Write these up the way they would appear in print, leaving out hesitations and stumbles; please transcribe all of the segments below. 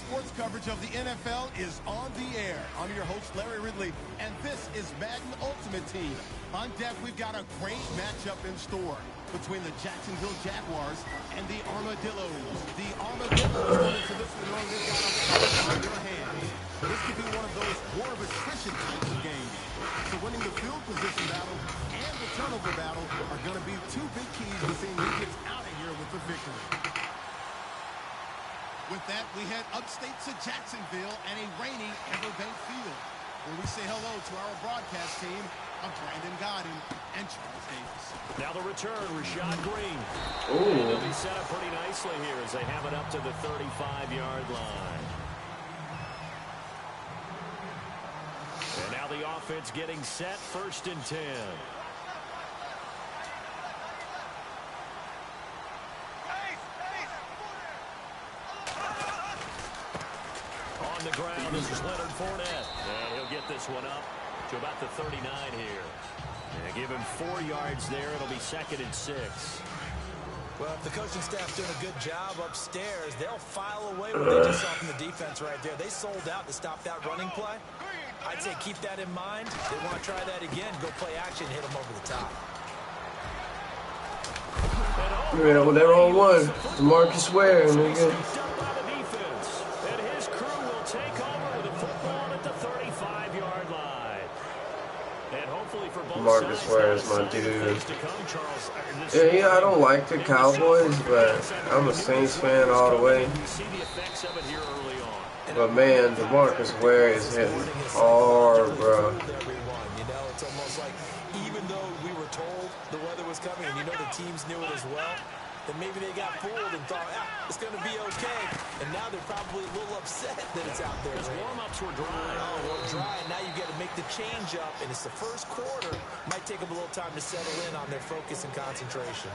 Sports coverage of the NFL is on the air. I'm your host, Larry Ridley, and this is Madden Ultimate Team. On deck, we've got a great matchup in store between the Jacksonville Jaguars and the Armadillos. The Armadillos went into this one knowing they've got on their hands. This could be one of those war of attrition types of games. So winning the field position battle and the turnover battle are going to be two big keys to seeing who gets out of here with the victory. With that, we head upstate to Jacksonville and a rainy Everbank Field, where we say hello to our broadcast team of Brandon Godden and Charles Davis. Now the return, Rashad Green. Ooh. And they'll be set up pretty nicely here as they have it up to the 35-yard line. And now the offense getting set, 1st and 10. On the ground, this is Leonard Fournette. And he'll get this one up to about the 39 here. And give him 4 yards there. It'll be 2nd and 6. Well, if the coaching staff's doing a good job upstairs, they'll file away what they just saw from the defense right there. They sold out to stop that running play. I'd say keep that in mind. They want to try that again, go play action, hit them over the top. Yeah, well, they're on one. Marcus Ware, nigga. And his crew will take over with the football at the 35-yard line. And hopefully for both Marcus sides, Ware is my dude. to come, Charles. Yeah, I don't like the Cowboys, but I'm a Saints fan all the way. You see the effects of it here early on. But man, DeMarcus Ware is hitting hard, bro. You know, it's almost like even though we were told the weather was coming, and you know the teams knew it as well, then maybe they got fooled and thought, it's going to be okay. And now they're probably a little upset that it's out there. His warm-ups were dry. Oh, well, dry, and now you got to make the change up, and it's the first quarter. Might take them a little time to settle in on their focus and concentration.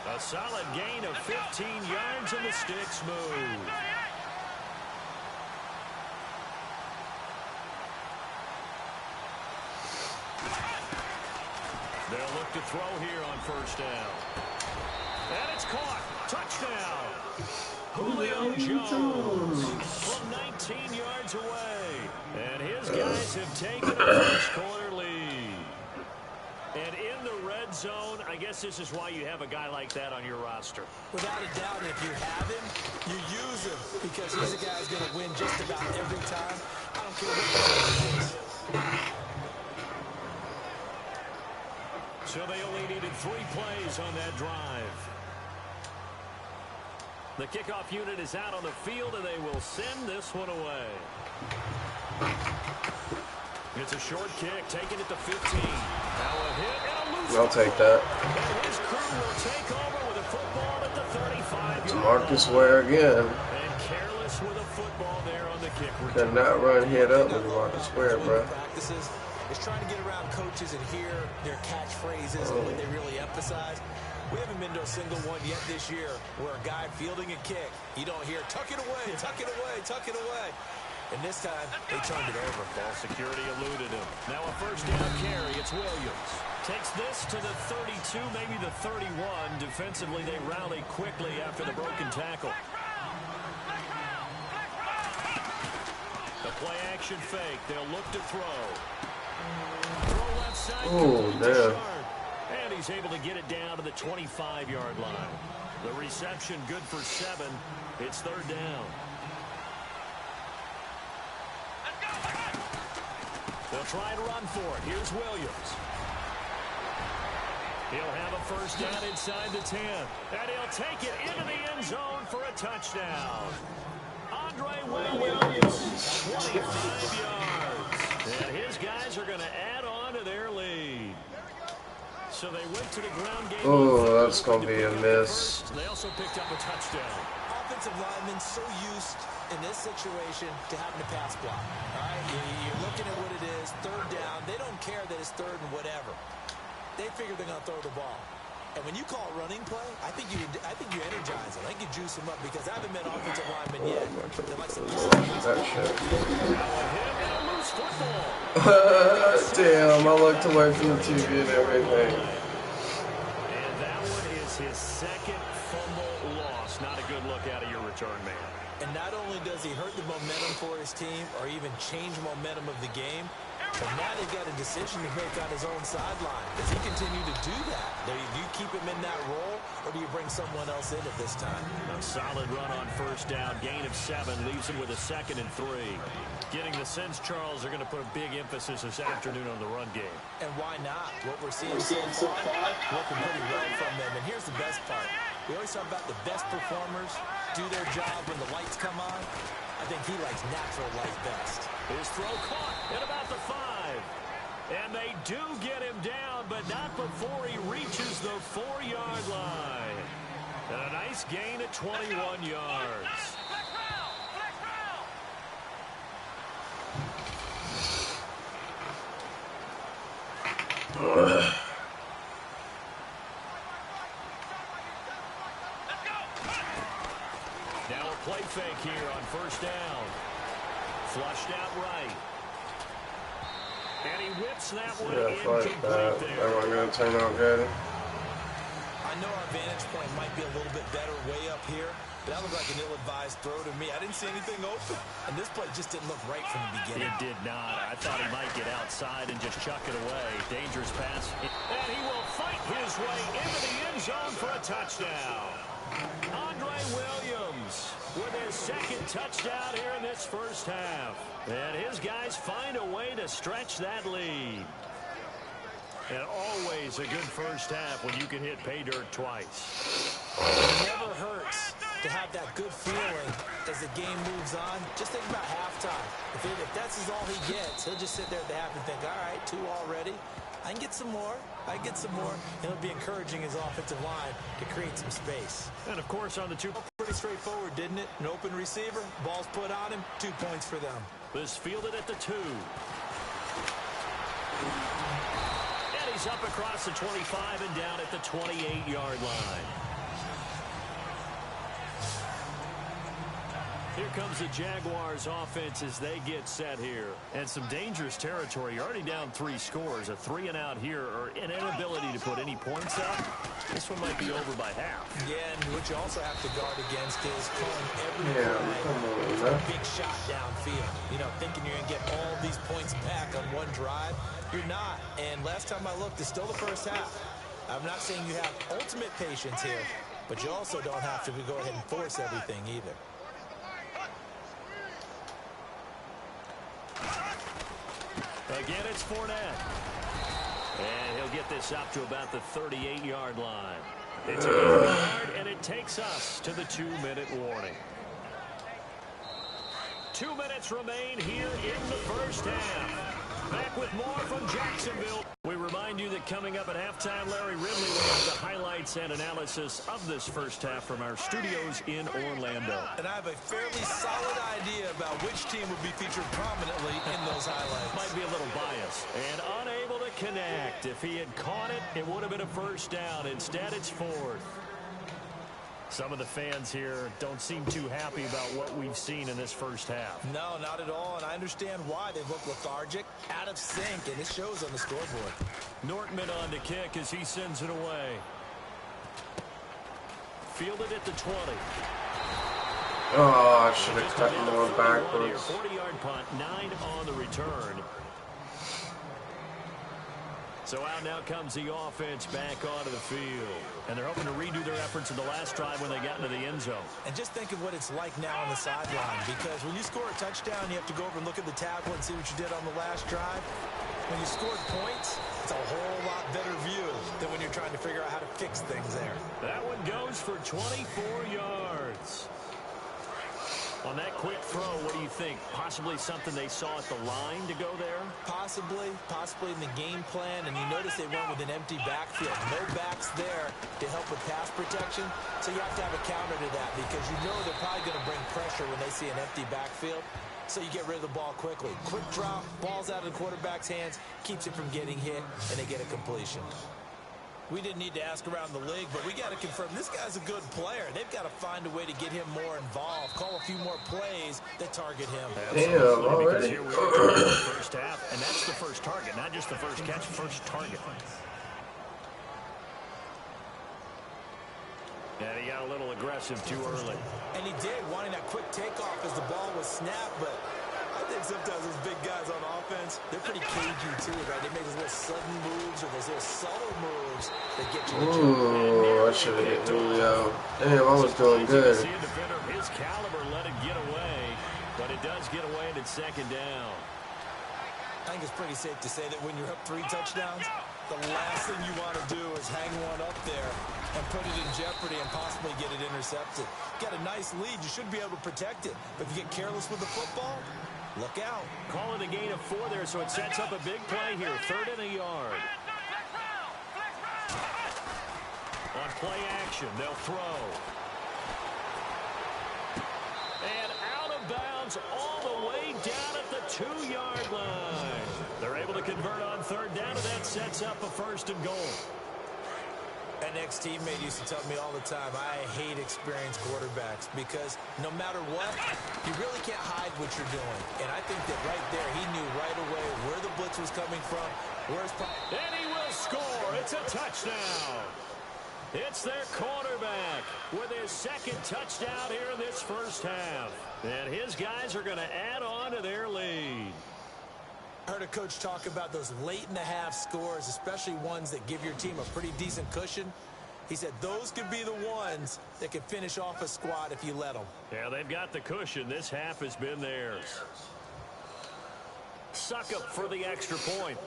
A solid gain of 15 yards, and the sticks move. They'll look to throw here on 1st down. And it's caught. Touchdown. Julio Jones from 19 yards away. And his guys have taken a first-quarter lead. And in the red zone, I guess this is why you have a guy like that on your roster. Without a doubt, if you have him, you use him because he's a guy who's going to win just about every time. I don't care what the is. So they only needed 3 plays on that drive. The kickoff unit is out on the field, and they will send this one away. It's a short kick, taking it to 15. Now a hit and a loose. I'll take that. And his crew will take over with a football at the 35 Marcus Ware again. And careless with a football there on the kick Could return. not run head up with Marcus Ware, bro. Practices is trying to get around coaches and hear their catchphrases and what they really emphasize. We haven't been to a single one yet this year where a guy fielding a kick, you don't hear, tuck it away, tuck it away, tuck it away. And this time, they turned it over. Ball security eluded him. Now a first down carry. It's Williams. Takes this to the 32, maybe the 31. Defensively, they rally quickly after the broken tackle. The play action fake. They'll look to throw. Throw left side. Oh, damn. And he's able to get it down to the 25-yard line. The reception good for 7. It's third down. They'll try and run for it. Here's Williams. He'll have a first down inside the 10. And he'll take it into the end zone for a touchdown. Andre Williams, 25 yards. And his guys are going to add on to their lead. So they went to the ground game. Oh, that's going to be a miss. They also picked up a touchdown. Offensive linemen so used in this situation to having to pass block. All right, you're looking at what it is, third down. They don't care that it's third and whatever. They figure they're going to throw the ball. And when you call it running play, I think you energize them. I think you juice them up because I haven't met offensive linemen yet that likes to That shit. Damn, I looked away from the TV and everything. And that one is his second fumble loss. Not a good look out of your return man. And not only does he hurt the momentum for his team or even change momentum of the game, but now they've got a decision to make on his own sideline. Does he continue to do that? Do you keep him in that role, or do you bring someone else in at this time? A solid run on first down. Gain of 7 leaves him with a 2nd and 3. Getting the sense, Charles, are going to put a big emphasis this afternoon on the run game. And why not? What we're seeing so far, working pretty well from them. And here's the best part. We always talk about the best performers do their job when the lights come on. I think he likes natural light best. His throw caught at about the 5. And they do get him down, but not before he reaches the 4-yard line. And a nice gain at 21 yards. Now a play fake here on first down. Flushed out right. And he whips that one incomplete there. That one going to turn out good. I know our vantage point might be a little bit better way up here, but that looked like an ill-advised throw to me. I didn't see anything open, and this play just didn't look right from the beginning. It did not. I thought he might get outside and just chuck it away. Dangerous pass. And he will fight his way into the end zone for a touchdown. Andre Williams with his 2nd touchdown here in this first half. And his guys find a way to stretch that lead. And always a good first half when you can hit pay dirt twice. It never hurts to have that good feeling as the game moves on. Just think about halftime. If that's all he gets, he'll just sit there at the half and think, all right, 2 already. I can get some more. I can get some more. And it'll be encouraging his offensive line to create some space. And, of course, on the 2. Pretty straightforward, didn't it? An open receiver, ball's put on him, 2 points for them. This fielded at the 2. And he's up across the 25 and down at the 28-yard line. Here comes the Jaguars offense as they get set here. And some dangerous territory. You're already down 3 scores. A 3-and-out here or an inability to put any points up. This one might be over by half. Yeah, and what you also have to guard against is calling every play for a big shot downfield. You know, thinking you're going to get all these points back on one drive. You're not. And last time I looked, it's still the first half. I'm not saying you have ultimate patience here, but you also don't have to go ahead and force everything either. Again, it's Fournette. And he'll get this up to about the 38-yard line. It's a good yard, and it takes us to the 2-minute warning. 2 minutes remain here in the first half. Back with more from Jacksonville. We remind remind you that coming up at halftime, Larry Ridley will have the highlights and analysis of this first half from our studios in Orlando. And I have a fairly solid idea about which team will be featured prominently in those highlights. Might be a little biased. And unable to connect. If he had caught it, it would have been a first down. Instead, it's fourth. Some of the fans here don't seem too happy about what we've seen in this first half. No, not at all, and I understand why. They look lethargic, out of sync, and it shows on the scoreboard. Nortman on to kick as he sends it away. Fielded at the 20. Oh, I should have cut more backwards. 40-yard punt, 9 on the return. So out now comes the offense back onto the field. And they're hoping to redo their efforts in the last drive when they got into the end zone. And just think of what it's like now on the sideline. Because when you score a touchdown, you have to go over and look at the tablet and see what you did on the last drive. When you scored points, it's a whole lot better view than when you're trying to figure out how to fix things there. That one goes for 24 yards. On that quick throw, what do you think? Possibly something they saw at the line to go there? Possibly in the game plan. And you notice they went with an empty backfield. No backs there to help with pass protection. So you have to have a counter to that because you know they're probably going to bring pressure when they see an empty backfield. So you get rid of the ball quickly. Quick drop, ball's out of the quarterback's hands, keeps it from getting hit, and they get a completion. We didn't need to ask around the league, but we got to confirm this guy's a good player. They've got to find a way to get him more involved, call a few more plays that target him. Damn, already. Here we are in the first half, and that's the first target, not just the first catch, first target. And he got a little aggressive too early. And he did, wanting that quick takeoff as the ball was snapped, but I think sometimes those big guys on offense, they're pretty cagey too, right? They make those little sudden moves or those little subtle moves that get you the jump. Ooh, I should have hit Julio. Damn, I was doing good. See a defender of his caliber let it get away, but it does get away and it's second down. I think it's pretty safe to say that when you're up 3 touchdowns, the last thing you want to do is hang one up there and put it in jeopardy and possibly get it intercepted. Got a nice lead. You should be able to protect it. But if you get careless with the football, look out. Calling a gain of 4 there, so it sets up a big play here. 3rd and a yard. On play action, they'll throw. And out of bounds all the way down at the 2-yard line. They're able to convert on 3rd down, and that sets up a 1st and goal. An ex-teammate used to tell me all the time, I hate experienced quarterbacks because no matter what, you really can't hide what you're doing. And I think that right there, he knew right away where the blitz was coming from. And he will score. It's a touchdown. It's their quarterback with his 2nd touchdown here in this first half. And his guys are going to add on to their lead. I heard a coach talk about those late-in-the-half scores, especially ones that give your team a pretty decent cushion. He said those could be the ones that could finish off a squad if you let them. Yeah, they've got the cushion. This half has been theirs. Suck up for the extra point.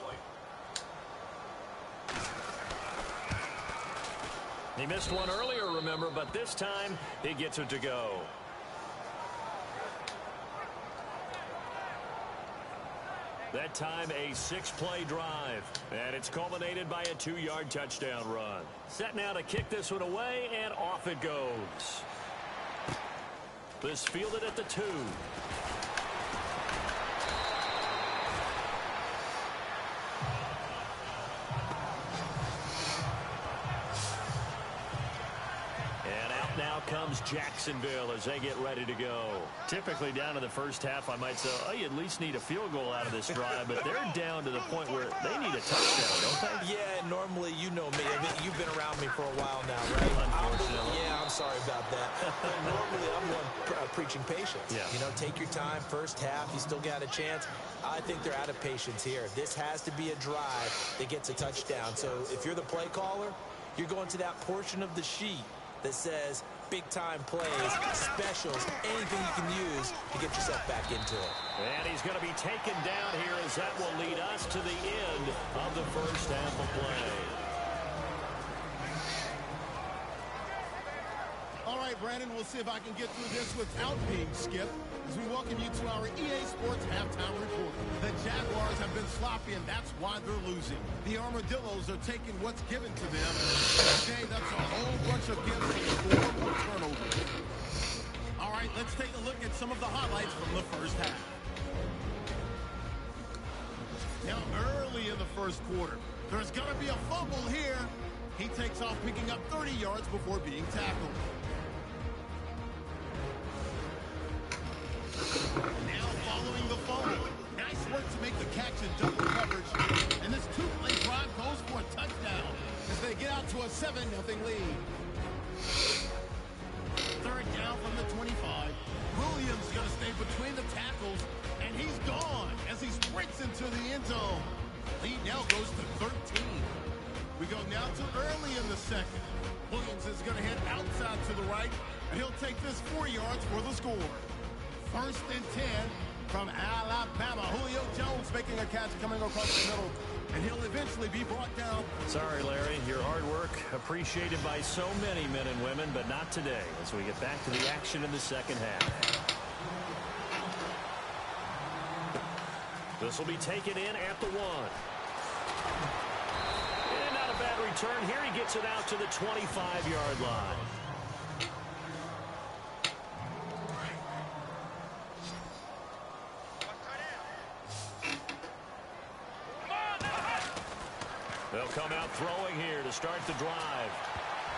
He missed one earlier, remember, but this time he gets it to go. That time a 6-play drive, and it's culminated by a 2-yard touchdown run. Set now to kick this one away, and off it goes. This fielded at the 2. Now comes Jacksonville as they get ready to go. Typically down to the first half, I might say, oh, you at least need a field goal out of this drive, but they're down to the point where they need a touchdown, don't they? Yeah, normally, you know me. I mean, you've been around me for a while now, right? Unfortunately. Yeah, I'm sorry about that. Normally, I'm one preaching patience. Yeah. You know, take your time. First half, you still got a chance. I think they're out of patience here. This has to be a drive that gets a touchdown. So if you're the play caller, you're going to that portion of the sheet that says big-time plays, specials, anything you can use to get yourself back into it. And he's going to be taken down here as that will lead us to the end of the first half of play. All right, Brandon, we'll see if I can get through this without being skipped as we welcome you to our EA Sports Halftime Report. The Jaguars have been sloppy, and that's why they're losing. The Armadillos are taking what's given to them. Okay, that's a whole bunch of gifts and 4 more turnovers. All right, let's take a look at some of the highlights from the first half. Now, early in the first quarter, there's going to be a fumble here. He takes off picking up 30 yards before being tackled. Now following the fumble. Nice work to make the catch in double coverage. And this 2-play drive goes for a touchdown as they get out to a 7-0 lead. Third down from the 25. Williams going to stay between the tackles, and he's gone as he sprints into the end zone. Lead now goes to 13. We go now to early in the second. Williams is going to head outside to the right, and he'll take this 4 yards for the score. First and 10 from Alabama. Julio Jones making a catch coming across the middle, and he'll eventually be brought down. Sorry, Larry. Your hard work appreciated by so many men and women, but not today as we get back to the action in the second half. This will be taken in at the 1. And not a bad return. Here he gets it out to the 25-yard line. They'll come out throwing here to start the drive.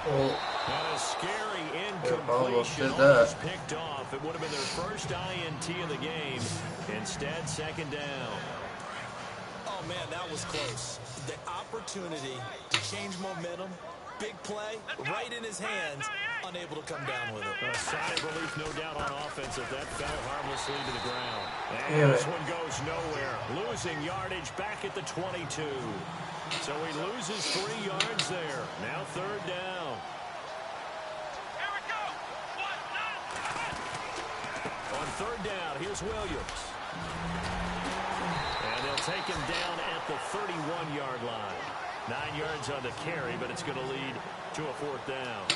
And a scary incompletion, almost picked off. It would have been their first INT of the game. Instead, second down. Oh, man, that was close. The opportunity to change momentum, big play, right in his hands, unable to come down with it. A sigh of relief, no doubt, on offense if that fell harmlessly to the ground. And this one goes nowhere. Losing yardage back at the 22. So he loses 3 yards there. Now third down. Here we go. On third down, here's Williams. And they'll take him down at the 31-yard line. 9 yards on the carry, but it's going to lead to a 4th down.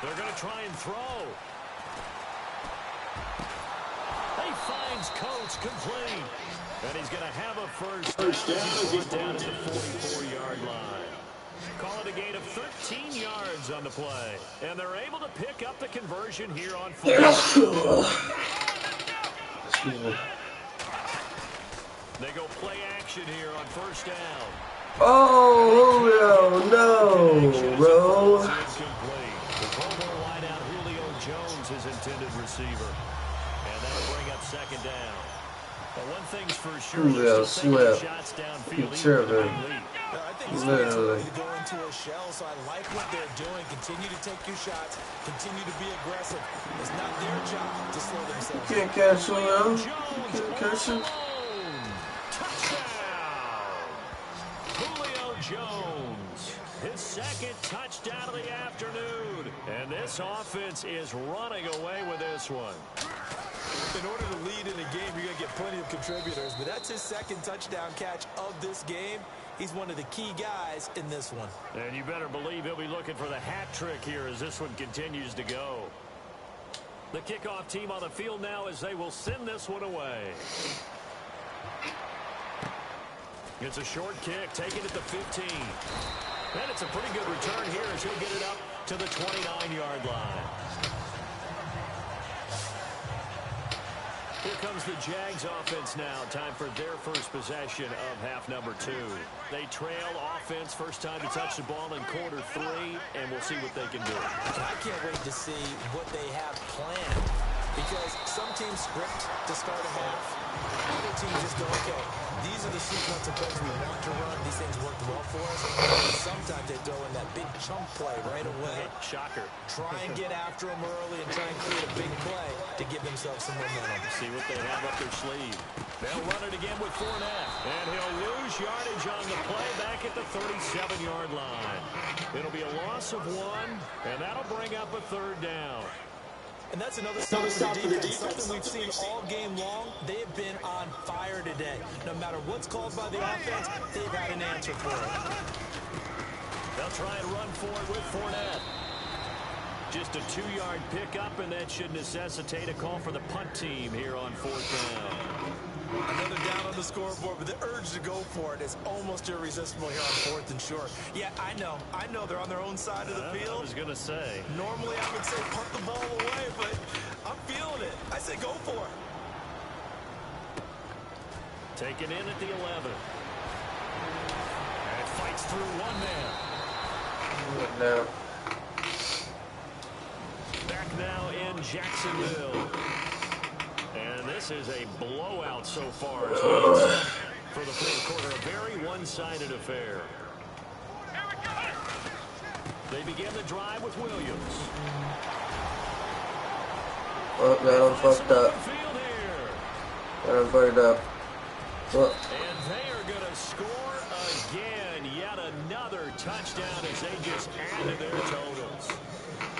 They're going to try and throw. He finds Coates complete. And he's going to have a first down at the 44-yard line. Call it a gain of 13 yards on the play. And they're able to pick up the conversion here on 4th. They go play action here on first down. Oh, no, bro. The Baltimore wideout Julio Jones, his intended receiver. And that'll bring up second down. But one thing's for sure, Julio taking shots downfield. I think he's going to go into a shell, so I like what they're doing. Continue to take your shots. Continue to be aggressive. It's not their job to slow themselves. You can't catch Julio. You can't catch him. Touchdown! Julio Jones, his second touchdown of the afternoon. And this offense is running away with this one. In order to lead in a game, you're going to get plenty of contributors, but that's his second touchdown catch of this game. He's one of the key guys in this one. And you better believe he'll be looking for the hat trick here as this one continues to go. The kickoff team on the field now as they will send this one away. It's a short kick, taken at the 15. And it's a pretty good return here as he'll get it up to the 29-yard line. Here comes the Jags offense now. Time for their first possession of half number 2. They trail offense, first time to touch the ball in quarter 3, and we'll see what they can do. I can't wait to see what they have planned, because some teams script to start a half. Other teams just go, okay, these are the sequence of plays we want to run. These things worked well for us. And sometimes they throw in that big chunk play right away. Shocker. Try and get after them early and try and create a big play to give themselves some momentum. See what they have up their sleeve. They'll run it again with Fournette. And he'll lose yardage on the play back at the 37-yard line. It'll be a loss of 1, and that'll bring up a third down. And that's another stop for the defense. Something we've seen all game long. They have been on fire today. No matter what's called by the offense, they've had an answer for it. They'll try and run for it with Fournette. Just a 2-yard pickup, and that should necessitate a call for the punt team here on 4th down. Another down on the scoreboard, but the urge to go for it is almost irresistible here on 4th and short. Yeah, I know they're on their own side of the field. I was going to say. Normally I would say punt the ball away, but I'm feeling it. I say go for it. Taken in at the 11. And it fights through one man. No. Back now in Jacksonville. And this is a blowout so far as well for the fourth quarter. A very one-sided affair. They begin the drive with Williams. Oh, got him fucked up. Got him fucked up. Well. And they are going to score again. Yet another touchdown as they just add to their totals.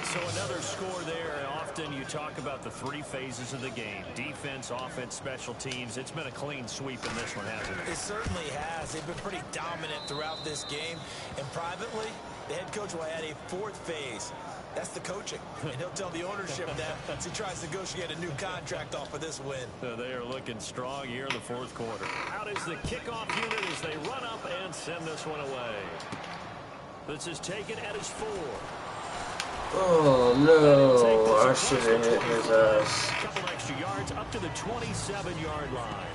So another score there. Often you talk about the 3 phases of the game. Defense, offense, special teams. It's been a clean sweep in this one, hasn't it? It certainly has. They've been pretty dominant throughout this game. And privately, the head coach will add a 4th phase. That's the coaching. And he'll tell the ownership that as he tries to negotiate a new contract off of this win. They are looking strong here in the fourth quarter. Out is the kickoff unit as they run up and send this one away. This is taken at his 4. Oh no, I should have hit his ass. A couple extra yards up to the 27-yard line.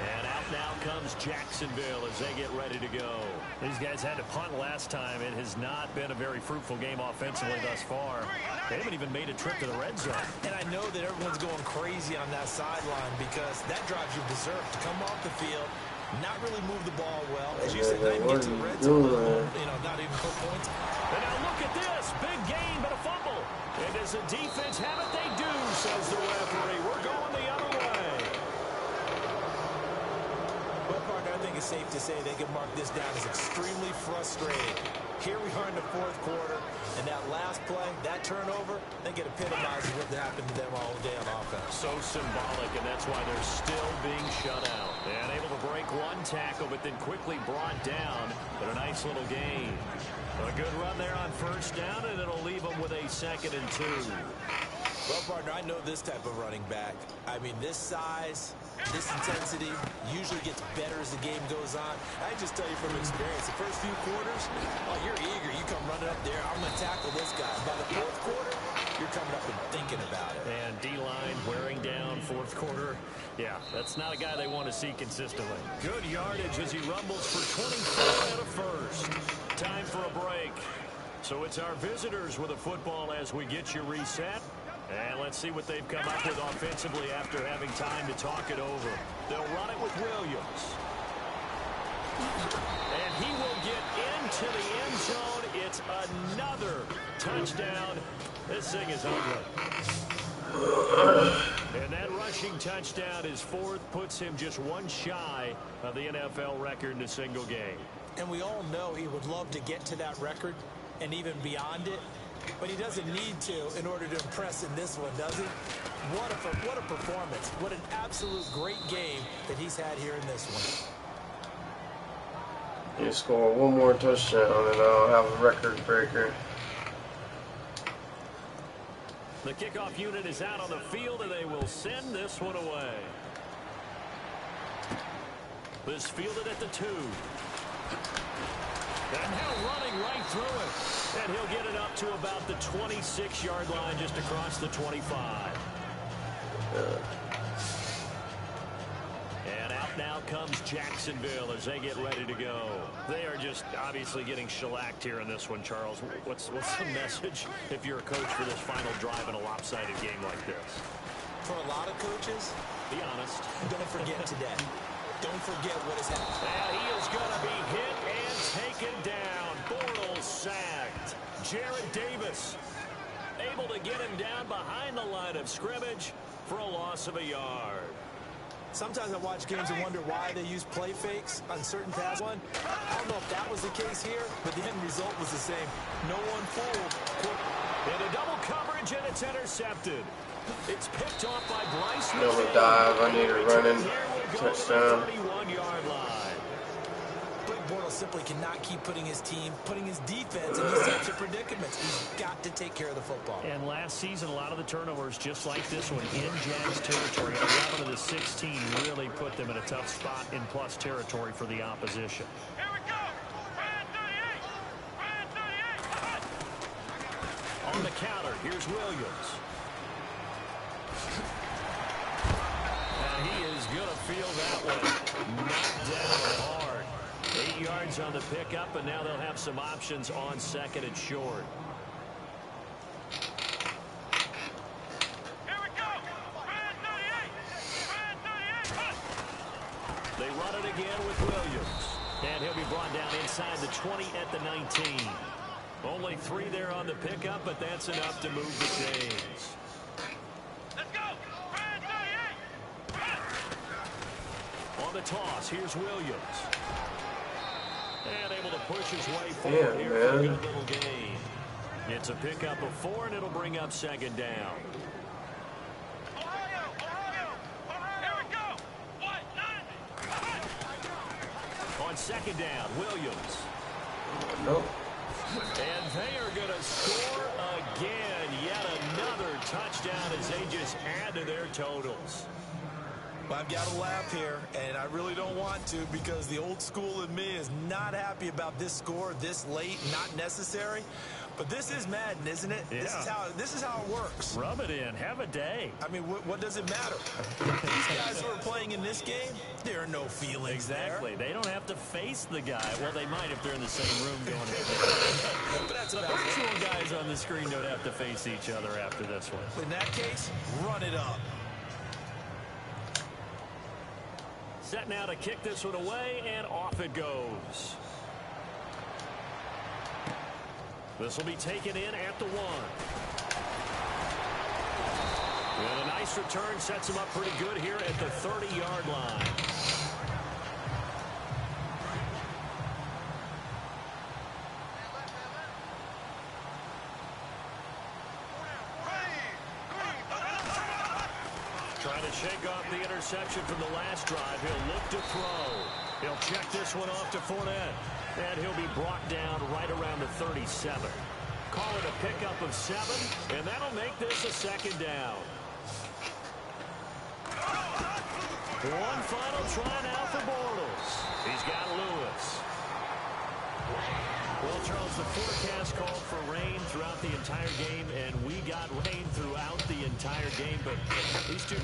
And out now comes Jacksonville as they get ready to go. These guys had to punt last time. It has not been a very fruitful game offensively thus far. They haven't even made a trip to the red zone. And I know that everyone's going crazy on that sideline because that drives you berserk to come off the field, not really move the ball well. As you said, not even get to the red zone, not even put points. And now look at this. Big gain, but a fumble. And does the defense have it? They do, says the referee. We're going the other way. Well, partner, I think it's safe to say they can mark this down as extremely frustrating. Here we are in the fourth quarter, and that last play, that turnover, I think it epitomizes what happened to them all day on offense. So symbolic, and that's why they're still being shut out. And able to break one tackle, but then quickly brought down. But a nice little gain. A good run there on first down, and it'll leave them with a 2nd and 2. Well, partner, I know this type of running back. I mean, this size, this intensity usually gets better as the game goes on. I just tell you from experience, the first few quarters, oh, you're eager. You come running up there. I'm going to tackle this guy. By the fourth quarter, you're coming up and thinking about it. And D-line wearing down fourth quarter. Yeah, that's not a guy they want to see consistently. Good yardage as he rumbles for 24 and a first. Time for a break. So it's our visitors with a football as we get you reset. And let's see what they've come up with offensively after having time to talk it over. They'll run it with Williams. And he will get into the end zone. It's another touchdown. This thing is ugly. And that rushing touchdown, his 4th, puts him just one shy of the NFL record in a single game. And we all know he would love to get to that record and even beyond it. But he doesn't need to in order to impress in this one, does he? What a performance. What an absolute great game that he's had here in this one. You score one more touchdown and I'll have a record breaker. The kickoff unit is out on the field, and they will send this one away. This fielded at the 2. And now running right through it. And he'll get it up to about the 26-yard line, just across the 25. And out now comes Jacksonville as they get ready to go. They are just obviously getting shellacked here in this one, Charles. What's the message if you're a coach for this final drive in a lopsided game like this? For a lot of coaches, be honest. Don't forget today. Don't forget what has happened. And he is going to be hit and taken down. Bortles sacked. Jared Davis able to get him down behind the line of scrimmage for a loss of a yard. Sometimes I watch games and wonder why they use play fakes on certain passes. I don't know if that was the case here, but the end result was the same. No one fooled. In a double coverage, and it's intercepted. It's picked off by Bryce. Double dive. I need a running touchdown. 31-yard line. But Bortles simply cannot keep putting his team, putting his defense in these types of predicaments. He's got to take care of the football. And last season, a lot of the turnovers, just like this one, in Jags territory. 11 of the 16 really put them in a tough spot in plus territory for the opposition. Here we go. Brand 38. Brand 38. On the counter, here's Williams. And he is going to feel that one knocked down hard. 8 yards on the pickup, and now they'll have some options on second and short. Here we go. Brand 38. Brand 38. They run it again with Williams. And he'll be brought down inside the 20 at the 19. Only 3 there on the pickup, but that's enough to move the chains. Let's go. Brand 38. On the toss, here's Williams. And able to push his way forward here for a good little gain. It's a pickup of 4, and it'll bring up second down. Ohio. Here we go. What? 90. On second down, Williams. Nope. And they are going to score again. Yet another touchdown as they just add to their totals. Well, I've got to laugh here, and I really don't want to because the old school in me is not happy about this score this late, not necessary. But this is Madden, isn't it? Yeah. This is how it works. Rub it in. Have a day. I mean, what does it matter? These guys who are playing in this game, there are no feelings Exactly. there. They don't have to face the guy. Well, they might if they're in the same room going at it. But that's The about it. virtual guys on the screen don't have to face each other after this one. In that case, run it up. Set now to kick this one away, and off it goes. This will be taken in at the 1. And a nice return sets him up pretty good here at the 30-yard line. Trying to shake off the interception from the last drive. He'll look to throw. He'll check this one off to Fournette. And he'll be brought down right around the 37. Call it a pickup of 7, and that'll make this a second down. One final try now for Bortles. He's got Lewis. Well, Charles, the forecast called for rain throughout the entire game, and we got rain throughout the entire game, but these two...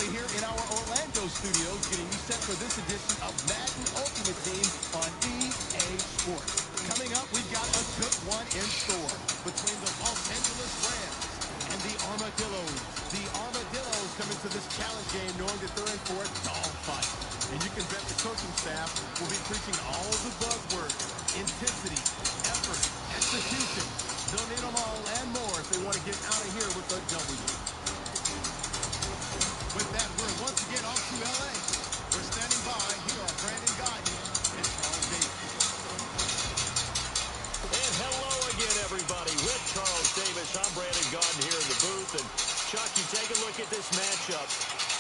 Here in our Orlando studios, getting you set for this edition of Madden Ultimate Team on EA Sports. Coming Coming up, we've got a good one in store between the Los Angeles Rams and the Armadillos. The Armadillos come into this challenge game knowing that they're in for a dogfight. And you can bet the coaching staff will be preaching all the buzzwords: intensity, effort, execution. They'll need them all and more if they want to get out of here with a W. With that, we're once again off to L.A. We're standing by. Here are Brandon Gaudin and Charles Davis. And hello again, everybody. With Charles Davis, I'm Brandon Gaudin here in the booth. And Chuck, you take a look at this matchup.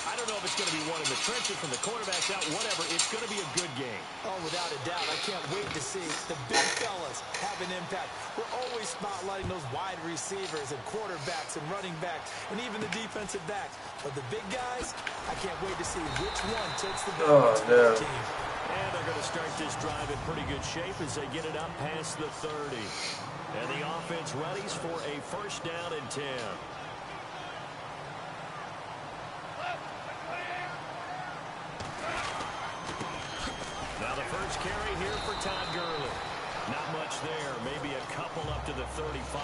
I don't know if it's going to be one in the trenches from the quarterbacks out, whatever. It's going to be a good game. Oh, without a doubt. I can't wait to see the big fellas have an impact. We're always spotlighting those wide receivers and quarterbacks and running backs and even the defensive backs. But the big guys, I can't wait to see which one takes the ball to their team. And they're going to start this drive in pretty good shape as they get it up past the 30. And the offense readies for a first down and 10. Now the first carry here for Todd Gurley. Not much there, maybe a couple up to the 35.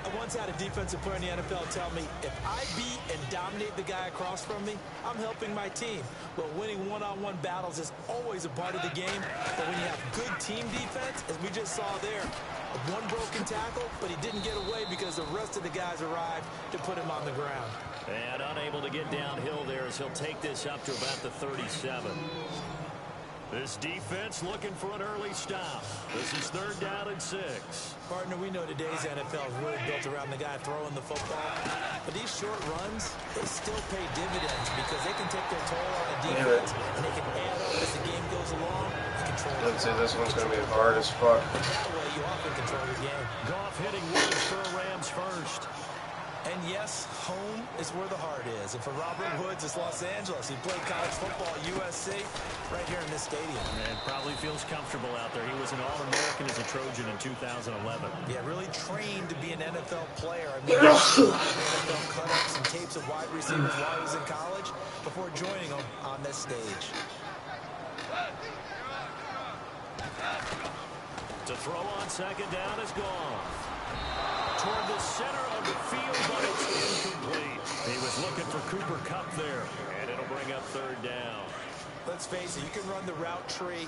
I once had a defensive player in the NFL tell me, if I beat and dominate the guy across from me, I'm helping my team. Well, winning one-on-one battles is always a part of the game, but when you have good team defense, as we just saw there, one broken tackle, but he didn't get away because the rest of the guys arrived to put him on the ground. And unable to get downhill there as he'll take this up to about the 37. This defense looking for an early stop. This is 3rd down and 6. Partner, we know today's NFL is really built around the guy throwing the football. But these short runs, they still pay dividends because they can take their toll on the defense and they can add up as the game goes along and control it. Let's see, this one's going to be hard as fuck. That way you often control the game. Goff hitting Woods for a Rams first. And yes, home is where the heart is. And for Robert Woods, it's Los Angeles. He played college football at USC right here in this stadium. And probably feels comfortable out there. He was an All-American as a Trojan in 2011. Yeah, really trained to be an NFL player. I mean, NFL cut-ups and tapes of wide receivers while he was in college before joining them on this stage. To throw on second down is gone. Toward the center of the field, but it's incomplete. He was looking for Cooper Kupp there, and it'll bring up 3rd down. Let's face it, you can run the route tree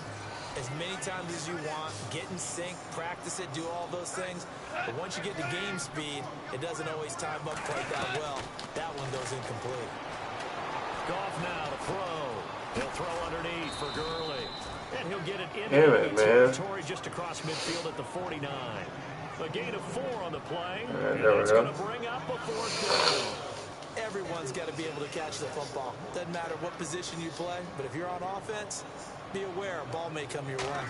as many times as you want, get in sync, practice it, do all those things. But once you get to game speed, it doesn't always time up quite that well. That one goes incomplete. Goff now to throw. He'll throw underneath for Gurley. And he'll get it into the territory just across midfield at the 49. A gain of 4 on the play, and that's going to bring up a 4th down. Everyone's got to be able to catch the football. Doesn't matter what position you play, but if you're on offense, be aware a ball may come your way.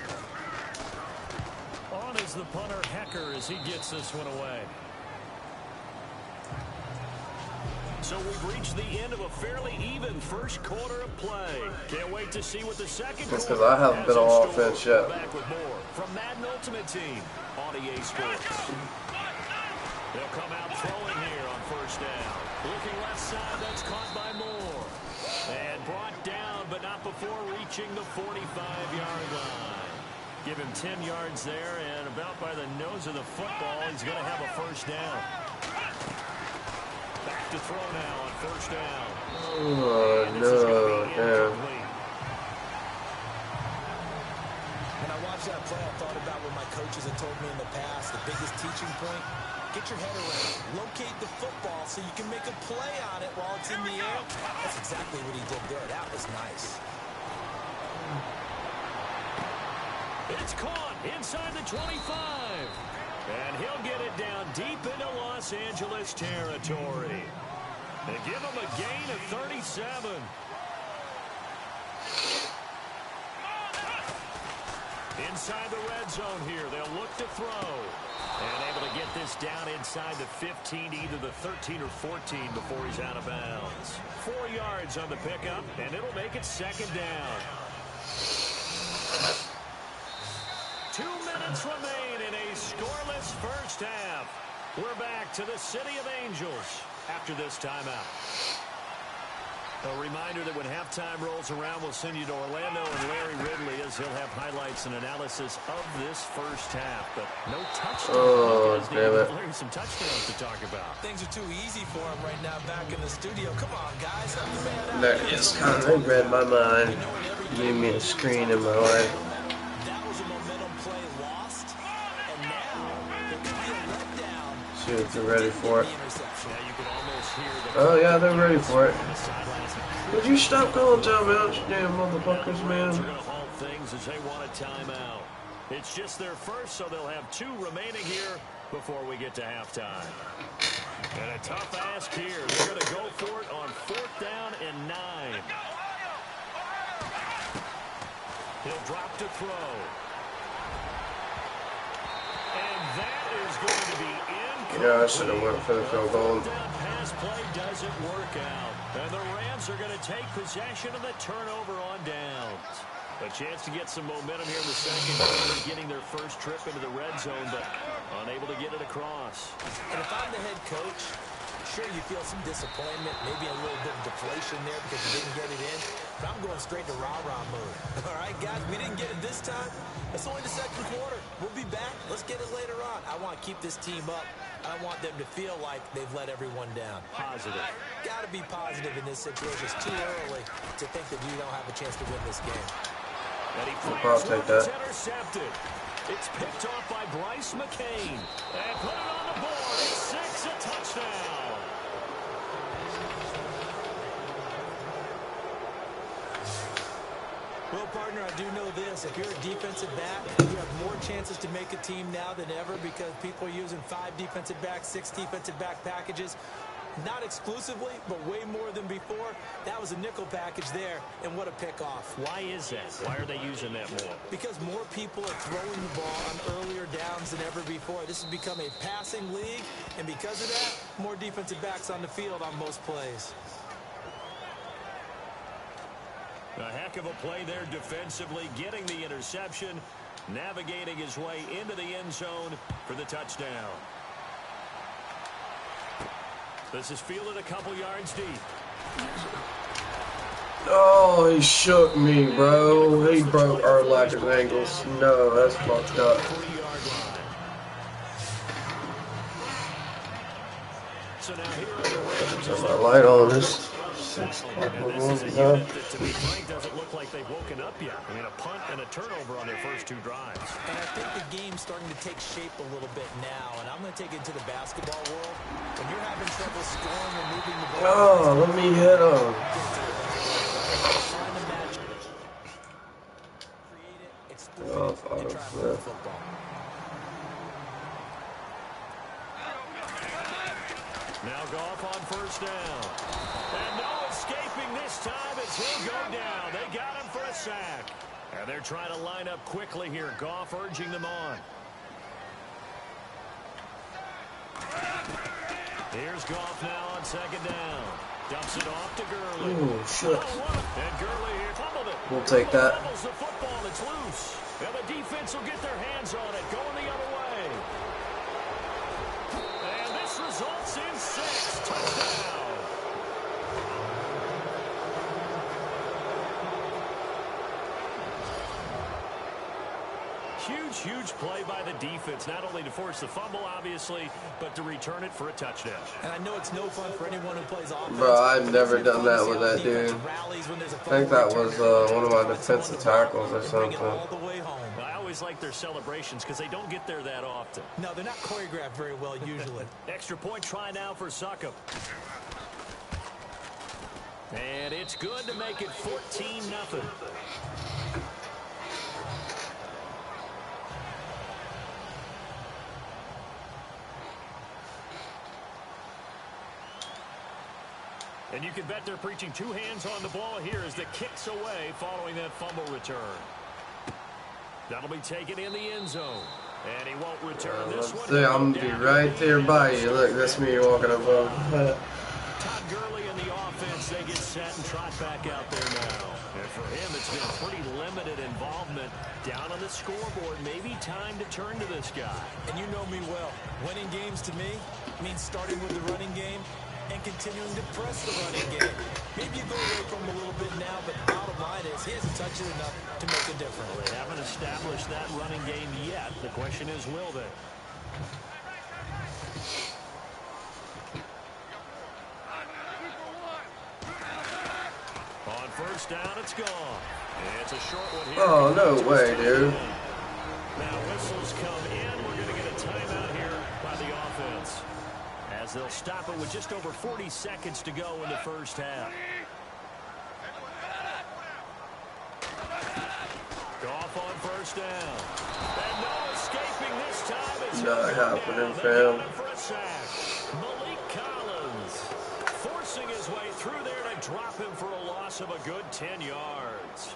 On is the punter Hecker as he gets this one away. So we've reached the end of a fairly even first quarter of play. Can't wait to see what the second quarter. That's because I haven't been on offense yet. Back with more from Madden Ultimate Team on EA Sports. They'll come out throwing here on first down. Looking left side, that's caught by Moore. And brought down, but not before reaching the 45-yard line. Give him 10 yards there, and about by the nose of the football, he's going to have a first down. Back to throw now on first down. Oh, no, damn. When I watched that play, I thought about what my coaches had told me in the past. The biggest teaching point, get your head around. Locate the football so you can make a play on it while it's in the air. That's exactly what he did there. That was nice. It's caught inside the 25. And he'll get it down deep into Los Angeles territory. They give him a gain of 37. Inside the red zone here, they'll look to throw. And able to get this down inside the 15, either the 13 or 14 before he's out of bounds. 4 yards on the pickup, and it'll make it second down. 2 minutes remain in a scoreless first half. We're back to the City of Angels after this timeout. A reminder that when halftime rolls around, we'll send you to Orlando and Larry Ridley as he'll have highlights and analysis of this first half. But no touchdowns. Oh, damn it. Larry, some touchdowns to talk about. Things are too easy for him right now back in the studio. Come on, guys. Help the man out. That is kind of read my mind. Gave me a screen in my life. That was a momentum play lost. And now, there could be a letdown. See if they're ready for it. Now you can almost hear the Oh, yeah, they're ready for it. on the sidelines. Would you stop calling timeouts, you damn motherfuckers, They're man? going to halt things as they want a timeout. It's just their first, so they'll have 2 remaining here before we get to halftime. And a tough ask here. They're going to go for it on 4th down and 9. He'll drop to throw. And that is going to be incomplete. Yeah, I should have went for the field goal. Pass play doesn't work out. And the Rams are going to take possession of the turnover on downs. A chance to get some momentum here in the second quarter, getting their first trip into the red zone, but unable to get it across. And if I'm the head coach, sure you feel some disappointment, maybe a little bit of deflation there because you didn't get it in. But I'm going straight to rah-rah mode. All right, guys, we didn't get it this time. It's only the second quarter. We'll be back. Let's get it later on. I want to keep this team up. I want them to feel like they've let everyone down. Positive. Got to be positive in this situation. It's too early to think that you don't have a chance to win this game. And he I'll fires take one, it's that. intercepted. It's picked off by Bryce McCain. And put it on the board. It's 6, a touchdown. Well, partner, I do know this. If you're a defensive back, you have more chances to make a team now than ever because people are using 5 defensive backs, 6 defensive back packages. Not exclusively, but way more than before. That was a nickel package there, and what a pickoff. Why is that? Why are they using that more? Because more people are throwing the ball on earlier downs than ever before. This has become a passing league, and because of that, more defensive backs on the field on most plays. A heck of a play there defensively, getting the interception, navigating his way into the end zone for the touchdown. This is fielded a couple yards deep. Oh, he shook me, bro. He broke our lack of angles. No, that's fucked up. 3-yard line. So now here are the Rams. Turn my light on. This 6 o'clock. And this is a unit that, to be frank, doesn't look like they've woken up yet. I mean, a punt and a turnover on their first 2 drives. And I think the game's starting to take shape a little bit now, and I'm going to take it to the basketball world. When you're having trouble scoring or moving the ball, Oh, let me hit him. find a match, create it, exploit Oh, it, and try to move the football. Now Goff on first down. And no escaping this time as he'll go down. They got him for a sack. And they're trying to line up quickly here. Goff urging them on. Here's Goff now on second down. Dumps it off to Gurley. Ooh, shit. And Gurley here fumbled it. We'll take that. Fumbles the football. It's loose. And the defense will get their hands on it. Going the other way. And this results in 6. Touchdown. Huge play by the defense, not only to force the fumble, obviously, but to return it for a touchdown. And I know it's no fun for anyone who plays offense. Bro, I've never done that with that dude. I think that was one of my defensive tackles or something. I always like their celebrations because they don't get there that often. No, they're not choreographed very well usually. Extra point try now for Succop. And it's good to make it 14-0. And you can bet they're preaching 2 hands on the ball here as the kick's away following that fumble return. That'll be taken in the end zone. And he won't return this one. I'm gonna be right there by you. Look, that's me walking above. Todd Gurley in the offense. They get set and trot back out there now. And for him, it's been pretty limited involvement down on the scoreboard. Maybe time to turn to this guy. And you know me well. Winning games to me means starting with the running game and continuing continuing to press the running game. Maybe you go away from him a little bit now, but bottom line is he hasn't touched it enough to make a difference. Well, they haven't established that running game yet. The question is, will they? On first down, it's gone. It's a short one here. Oh, no way, dude. Now whistles come in. We're going to get a timeout here by the offense, as they'll stop it with just over 40 seconds to go in the first half. Goff on first down. And no escaping this time. It's not happening, fam. fam. For a sack. Malik Collins forcing his way through there to drop him for a loss of a good 10 yards.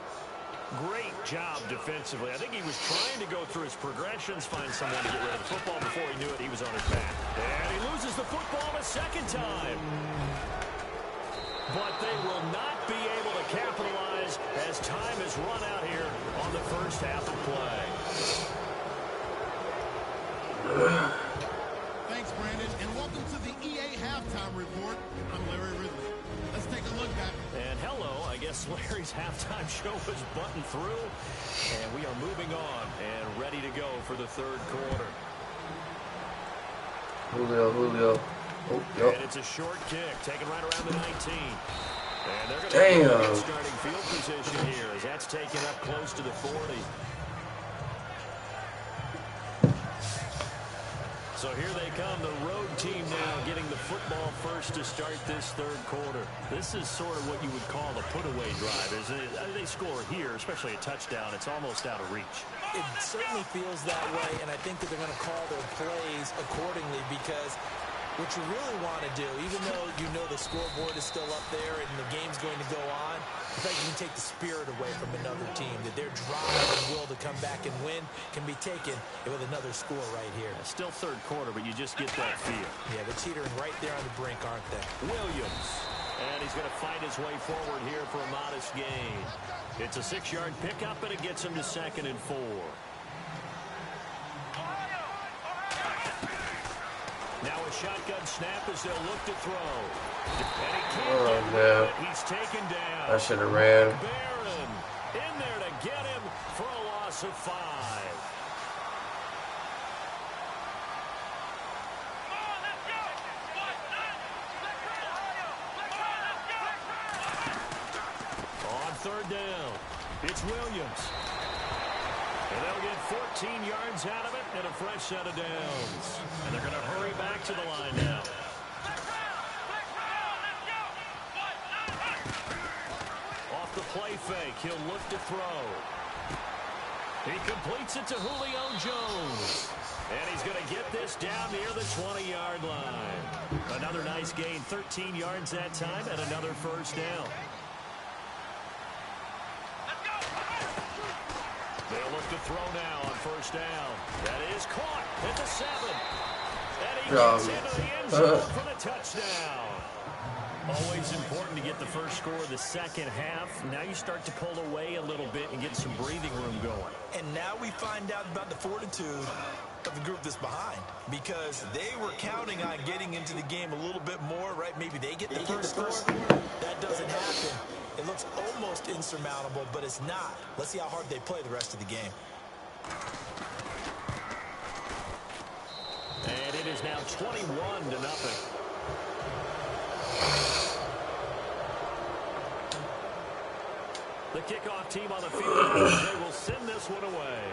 Great job defensively. I think he was trying to go through his progressions, find someone to get rid of the football. Before he knew it, he was on his back. And he loses the football a second time. But they will not be able to capitalize as time has run out here on the first half of play. Thanks, Brandon, and welcome to the EA Halftime Report. I'm Larry Ridley. Let's take a look back. And hello, I guess Larry's halftime show was buttoned through, and we are moving on and ready to go for the third quarter. Julio. Oh, yep. And it's a short kick, taken right around the 19. And they're going Damn. to get starting field position here, as that's taken up close to the 40. So here they come, the road team now getting the football first to start this third quarter. This is sort of what you would call a put-away drive, isn't it? They score here, especially a touchdown. It's almost out of reach. It certainly feels that way, and I think that they're going to call their plays accordingly, because what you really want to do, even though you know the scoreboard is still up there and the game's going to go on, in fact, you can take the spirit away from another team, that their drive and will to come back and win can be taken with another score right here. Still third quarter, but you just get that feel. Yeah, they're teetering right there on the brink, aren't they? Williams. And he's going to fight his way forward here for a modest gain. It's a 6-yard pickup, and it gets him to 2nd and 4. Now a shotgun snap as they'll look to throw. And he can't get it. He's taken down. I should have ran. Barron in there to get him for a loss of 5. On third down, it's Williams. And they'll get 14 yards out of it and a fresh set of downs. And they're going to hurry back to the line now. Off the play fake, he'll look to throw. He completes it to Julio Jones. And he's going to get this down near the 20-yard line. Another nice gain, 13 yards that time, and another first down. They'll look to throw now on first down. That is caught at the 7. And he gets into the end zone for the touchdown. Always important to get the first score of the second half. Now you start to pull away a little bit and get some breathing room going. And now we find out about the fortitude of the group that's behind, because they were counting on getting into the game a little bit more, right? Maybe they get the first score. That doesn't happen. It looks almost insurmountable, but it's not. Let's see how hard they play the rest of the game. And it is now 21-0. The kickoff team on the field, they will send this one away.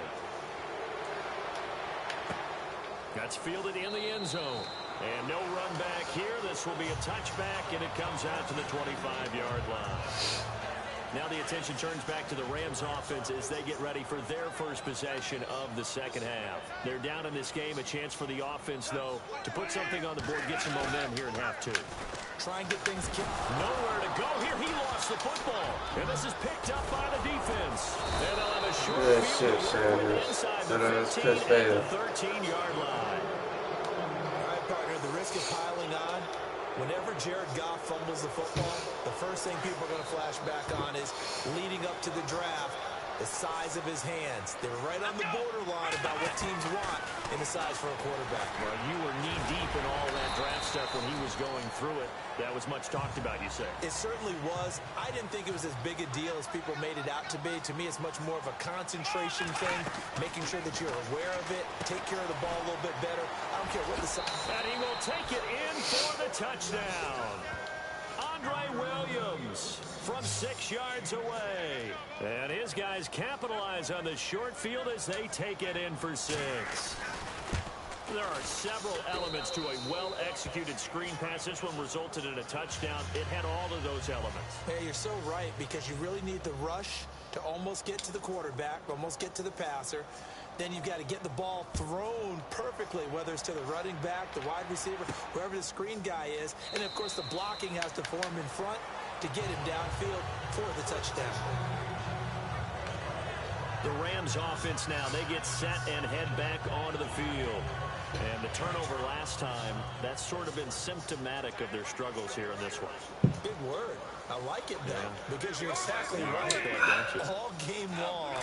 That's fielded in the end zone. And no run back here. This will be a touchback, and it comes out to the 25-yard line. Now the attention turns back to the Rams offense as they get ready for their first possession of the second half. They're down in this game. A chance for the offense, though, to put something on the board, get some momentum here in half 2. Try and get things kicked. Nowhere to go here. He lost the football. And this is picked up by the defense. And they'll have a short field to work with inside the 15 at the 13-yard line. All right, partner, the risk of piling on. Whenever Jared Goff fumbles the football, the first thing people are going to flash back on is leading up to the draft. the size of his hands. They were right on the borderline about what teams want in the size for a quarterback. Well, you were knee-deep in all that draft stuff when he was going through it. That was much talked about, you say? It certainly was. I didn't think it was as big a deal as people made it out to be. To me, it's much more of a concentration thing, making sure that you're aware of it, take care of the ball a little bit better. I don't care what the size. And he will take it in for the touchdown. Andre Williams from 6 yards away. And his guys capitalize on the short field as they take it in for 6. There are several elements to a well-executed screen pass. This one resulted in a touchdown. It had all of those elements. Hey, you're so right, because you really need the rush to almost get to the quarterback, almost get to the passer. Then you've got to get the ball thrown perfectly, whether it's to the running back, the wide receiver, whoever the screen guy is. And, of course, the blocking has to form in front to get him downfield for the touchdown. The Rams offense now, they get set and head back onto the field. And the turnover last time, that's sort of been symptomatic of their struggles here in this one. Big word. I like it, though, because you're exactly right. All game long,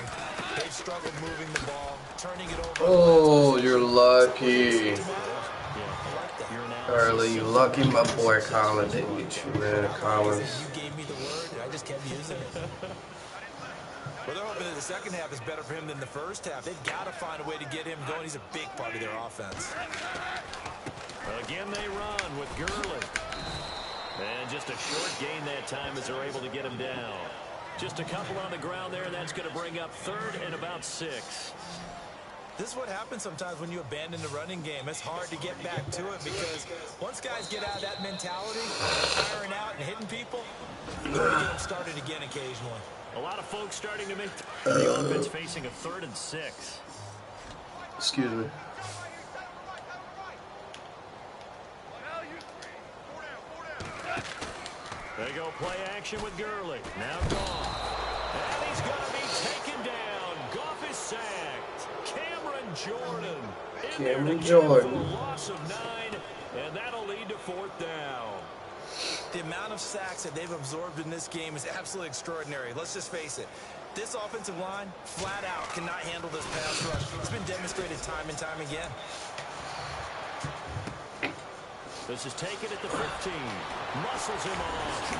they've struggled moving the ball, turning it over. Oh, you're lucky. Early, you lucky. My boy Colin didn't get you, man. Collins. You gave me the word, and I just kept using it. Well, they're hoping that the second half is better for him than the first half. They've got to find a way to get him going. He's a big part of their offense. Again, they run with Gurley. And just a short gain that time as they're able to get him down. Just a couple on the ground there, and that's going to bring up 3rd and about 6. This is what happens sometimes when you abandon the running game. It's hard to get back to it because once guys get out of that mentality, firing out and hitting people, you got to get them started again occasionally. A lot of folks starting to make the offense facing a 3rd and 6. Excuse me. They go play action with Gurley. Now Goff. And he's going to be taken down. Goff is sacked. Cameron Jordan. Cameron Jordan. For a loss of 9, and that'll lead to 4th down. The amount of sacks that they've absorbed in this game is absolutely extraordinary. Let's just face it. This offensive line, flat out, cannot handle this pass rush. It's been demonstrated time and time again. This is taken at the 15. Muscles him off.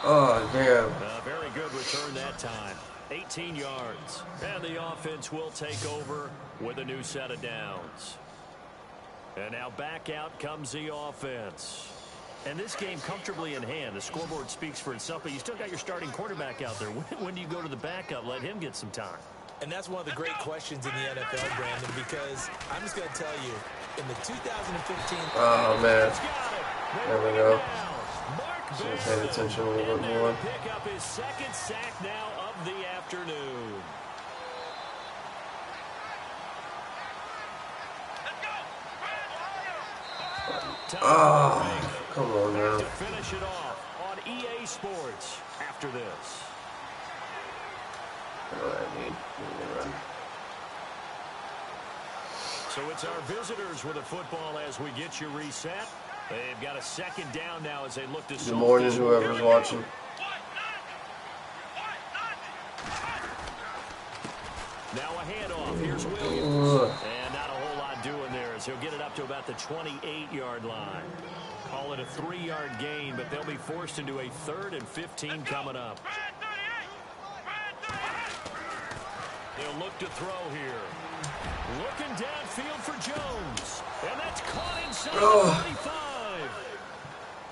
Oh, damn. A very good return that time. 18 yards. And the offense will take over with a new set of downs. And now back out comes the offense. And this game comfortably in hand. The scoreboard speaks for itself, but you still got your starting quarterback out there. When do you go to the backup? Let him get some time. And that's one of the great questions in the NFL, Brandon, because I'm just going to tell you, in the 2015... Oh, man. There we go. Should have paid attention a little bit more. Pick up his 2nd sack now of the afternoon. Oh, come on now. To finish it off on EA Sports after this. What do I need? So it's our visitors with the football as we get you reset. They've got a 2nd down now as they look to... Good morning, whoever's watching. Now a handoff. Here's Williams. And not a whole lot doing there as he'll get it up to about the 28-yard line. Call it a 3-yard gain, but they'll be forced into a 3rd and 15 coming up. They'll look to throw here. Looking downfield for Jones. And that's caught inside the 45.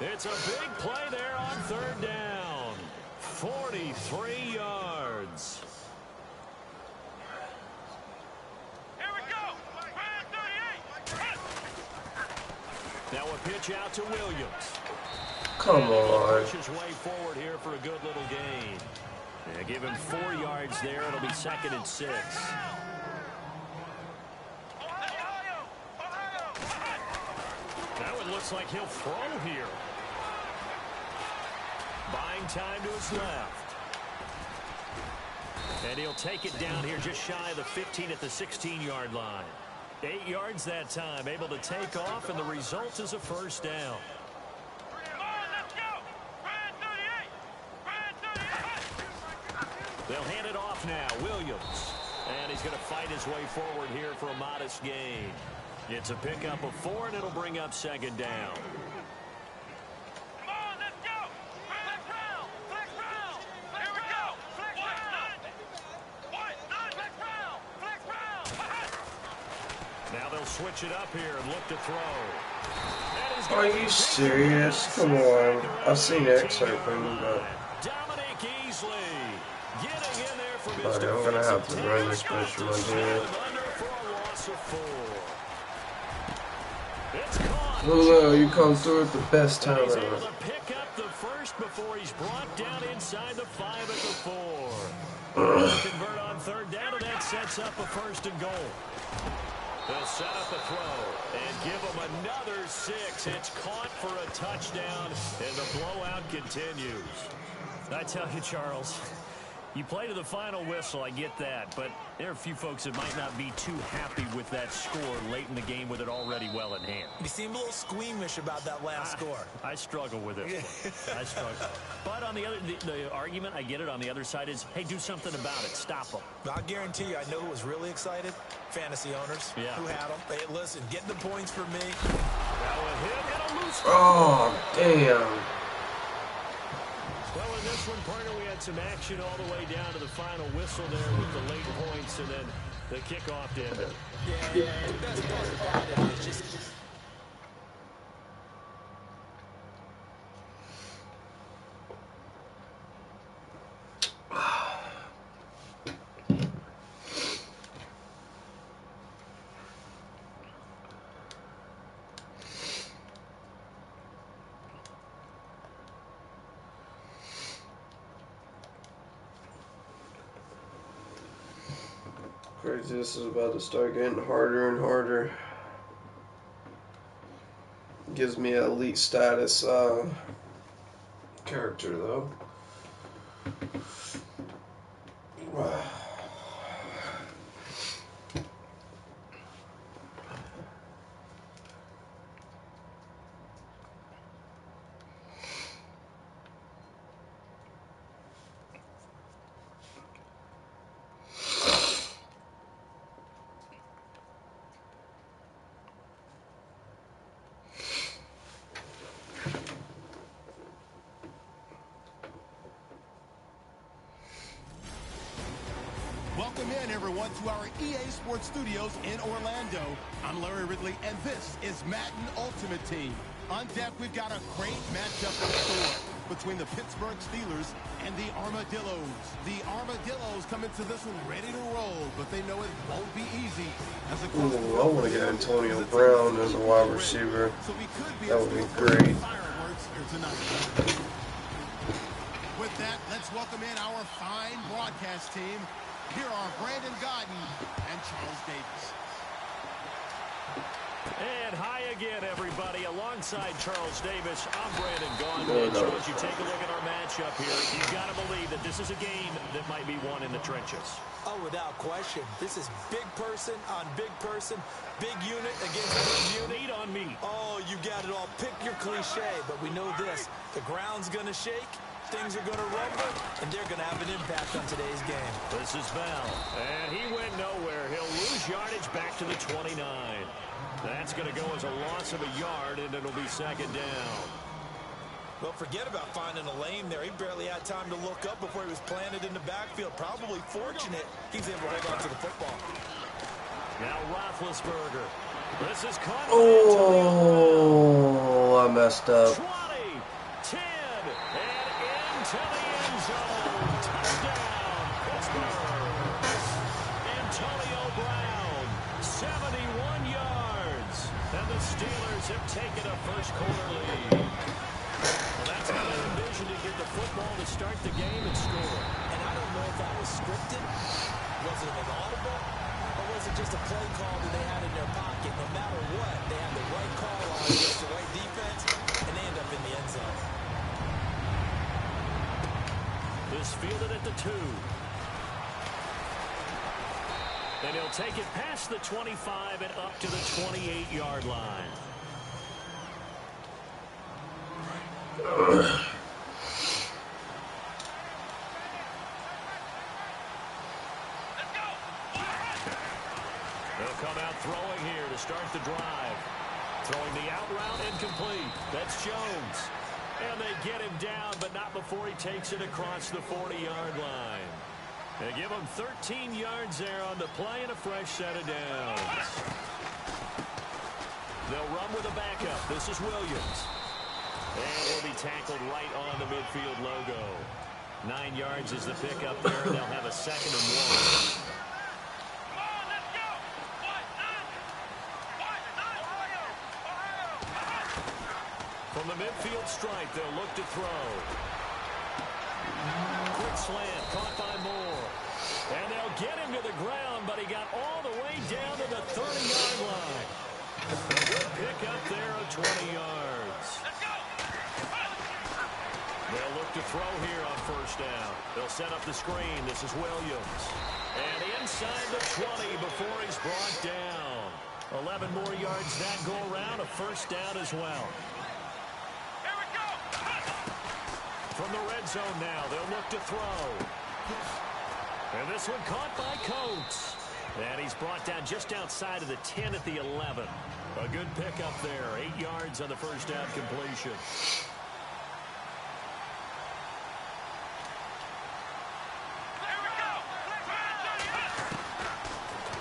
It's a big play there on 3rd down. 43 yards. Here we go. Brand 38. Now a pitch out to Williams. Come on. Push his way forward here for a good little gain. Yeah, give him 4 yards there. It'll be 2nd and 6. Now it looks like he'll throw here. Buying time to his left. And he'll take it down here just shy of the 15 at the 16-yard line. 8 yards that time, able to take off, and the result is a 1st down. Come on, let's go. Brand 38. Brand 38. They'll hand it off now. Williams. And he's going to fight his way forward here for a modest gain. It's a pickup of 4, and it'll bring up second down. Come on, let's go. Flex round. Flex round. Here we go. Flex round. Flex round. Flex round. Now they'll switch it up here and look to throw. Are you serious? Come on. I've seen excerpt from him, but buddy, I'm gonna have to run this bitch from my head. Julio, you come through at the best time He's ever. able to pick up the first before he's brought down inside the 5 at the 4. Convert on third down, and that sets up a 1st and goal. They'll set up a throw and give him another 6. It's caught for a touchdown, and the blowout continues. I tell you, Charles, you play to the final whistle, I get that, but there are a few folks that might not be too happy with that score late in the game with it already well in hand. You seem a little squeamish about that last score. I struggle with it. I struggle. But on the other, the argument, I get it, on the other side is, hey, do something about it. Stop them. I guarantee you, I know who was really excited. Fantasy owners who had them. Hey, listen, getting the points for me. Oh, damn. Well, in this one, partner, we had some action all the way down to the final whistle there with the late points and then the kickoff to end it. Yeah, the best part about it is just... Crazy, this is about to start getting harder and harder. Gives me an elite status character though. Welcome in, everyone, to our EA Sports Studios in Orlando. I'm Larry Ridley, and this is Madden Ultimate Team. On deck, we've got a great matchup in store between the Pittsburgh Steelers and the Armadillos. The Armadillos come into this one ready to roll, but they know it won't be easy. As a Ooh, I want to get Antonio Brown as a wide receiver. So we could be That would be great. fireworks here tonight. With that, let's welcome in our fine broadcast team. Here are Brandon Godden and Charles Davis. And hi again, everybody. Alongside Charles Davis, I'm Brandon Gaudin. And so as you take a look at our matchup here, you've got to believe that this is a game that might be won in the trenches. Oh, without question. This is big person on big person, big unit against big unit. Meat on meat. Oh, you got it all. Pick your cliche, but we know this. The ground's going to shake. Things are going to rumble, and they're going to have an impact on today's game. This is Bell, and he went nowhere. He'll lose yardage back to the 29. That's going to go as a loss of a yard, and it'll be second down. Well, forget about finding a lane there. He barely had time to look up before he was planted in the backfield. Probably fortunate he's able to hold on to the football. Now Roethlisberger. This is caught. Oh, I messed up. 20, 10, and into the end zone. Touchdown, Pittsburgh. Antonio Brown, 71 yards. And the Steelers have taken a first quarter lead. Well, that's how they envisioned to get the football to start the game and score. And I don't know if that was scripted. Was it an audible? Or was it just a play call that they had in their pocket? No matter what, they had the right call on against the right defense, and they end up in the end zone. This fielded at the 2. And he'll take it past the 25 and up to the 28-yard line. start the drive. Throwing the out route incomplete. That's Jones. And they get him down, but not before he takes it across the 40-yard line. They give him 13 yards there on the play and a fresh set of downs. They'll run with a backup. This is Williams. And he'll be tackled right on the midfield logo. 9 yards is the pickup there, and they'll have a 2nd and 1. From the midfield stripe, they'll look to throw. Quick slant, caught by Moore. And they'll get him to the ground, but he got all the way down to the 30-yard line. A good pick up there of 20 yards. They'll look to throw here on 1st down. They'll set up the screen. This is Williams. And inside the 20 before he's brought down. 11 more yards that go around, a 1st down as well. From the red zone now, they'll look to throw. And this one caught by Coates. And he's brought down just outside of the 10 at the 11. A good pickup there, 8 yards on the 1st down completion.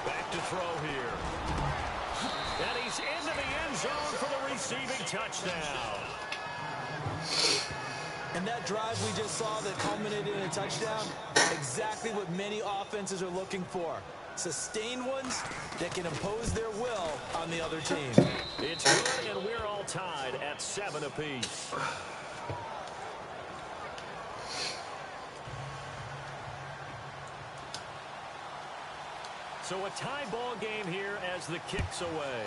Back to throw here. And he's into the end zone for the receiving touchdown. And that drive we just saw that culminated in a touchdown, exactly what many offenses are looking for. Sustained ones that can impose their will on the other team. It's good, and we're all tied at 7 apiece. So a tie ball game here as the kick's away.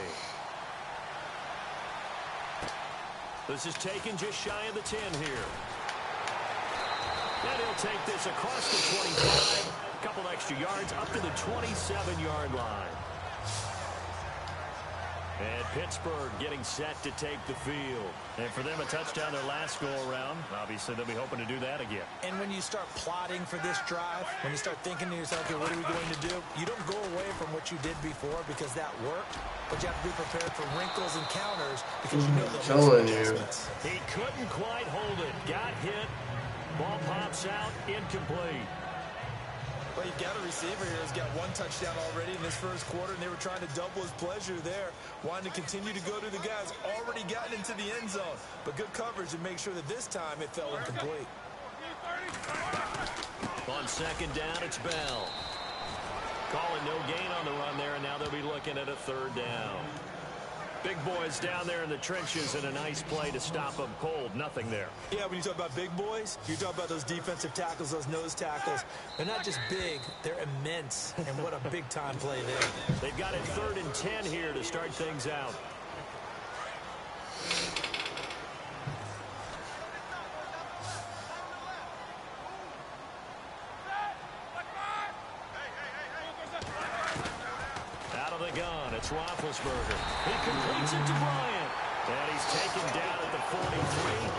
This is taken just shy of the 10 here. And he'll take this across the 25. A couple extra yards up to the 27-yard line. And Pittsburgh getting set to take the field. And for them, a touchdown their last go-around. Obviously, they'll be hoping to do that again. And when you start plotting for this drive, when you start thinking to yourself, okay, what are we going to do? You don't go away from what you did before because that worked. But you have to be prepared for wrinkles and counters because you know they'll make some adjustments. He couldn't quite hold it. Got hit. Ball pops out. Incomplete. Well, you've got a receiver here who's got 1 touchdown already in this 1st quarter, and they were trying to double his pleasure there, wanting to continue to go to the guys already gotten into the end zone. But good coverage and make sure that this time it fell incomplete. On 2nd down, it's Bell. Calling no gain on the run there, and now they'll be looking at a 3rd down. Big boys down there in the trenches and a nice play to stop them cold. Nothing there. Yeah, when you talk about big boys, you talk about those defensive tackles, those nose tackles. They're not just big, they're immense. And what a big-time play there. They've got it 3rd and 10 here to start things out. It's Roethlisberger. He completes it to Bryant. And he's taken down at the 43,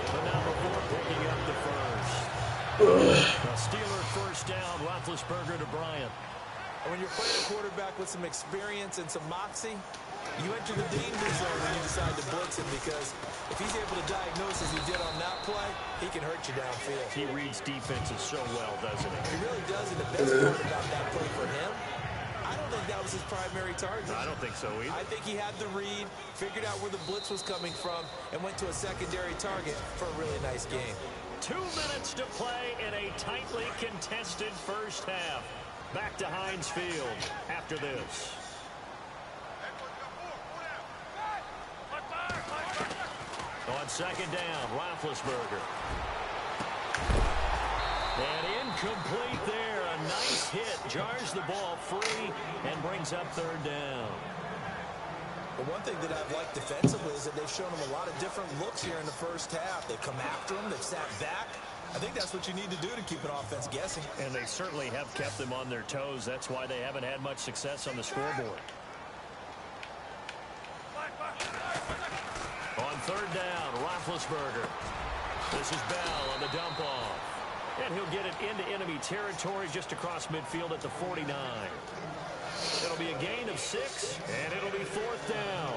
but not before picking up the 1st. A Steeler 1st down, Roethlisberger to Bryant. And when you're playing a quarterback with some experience and some moxie, you enter the danger zone when you decide to blitz him because if he's able to diagnose as he did on that play, he can hurt you downfield. He reads defenses so well, doesn't he? He really does, and the best part about that play for him, I don't think that was his primary target. I don't think so either. I think he had the read, figured out where the blitz was coming from, and went to a secondary target for a really nice game. 2 minutes to play in a tightly contested 1st half. Back to Heinz Field after this. On 2nd down, Roethlisberger. And incomplete there. A nice hit. Jars the ball free and brings up 3rd down. But one thing that I've liked defensively is that they've shown him a lot of different looks here in the 1st half. They've come after him. They've sat back. I think that's what you need to do to keep an offense guessing. And they certainly have kept them on their toes. That's why they haven't had much success on the scoreboard. On 3rd down, Roethlisberger. This is Bell on the dump off. And he'll get it into enemy territory just across midfield at the 49. It'll be a gain of 6, and it'll be 4th down.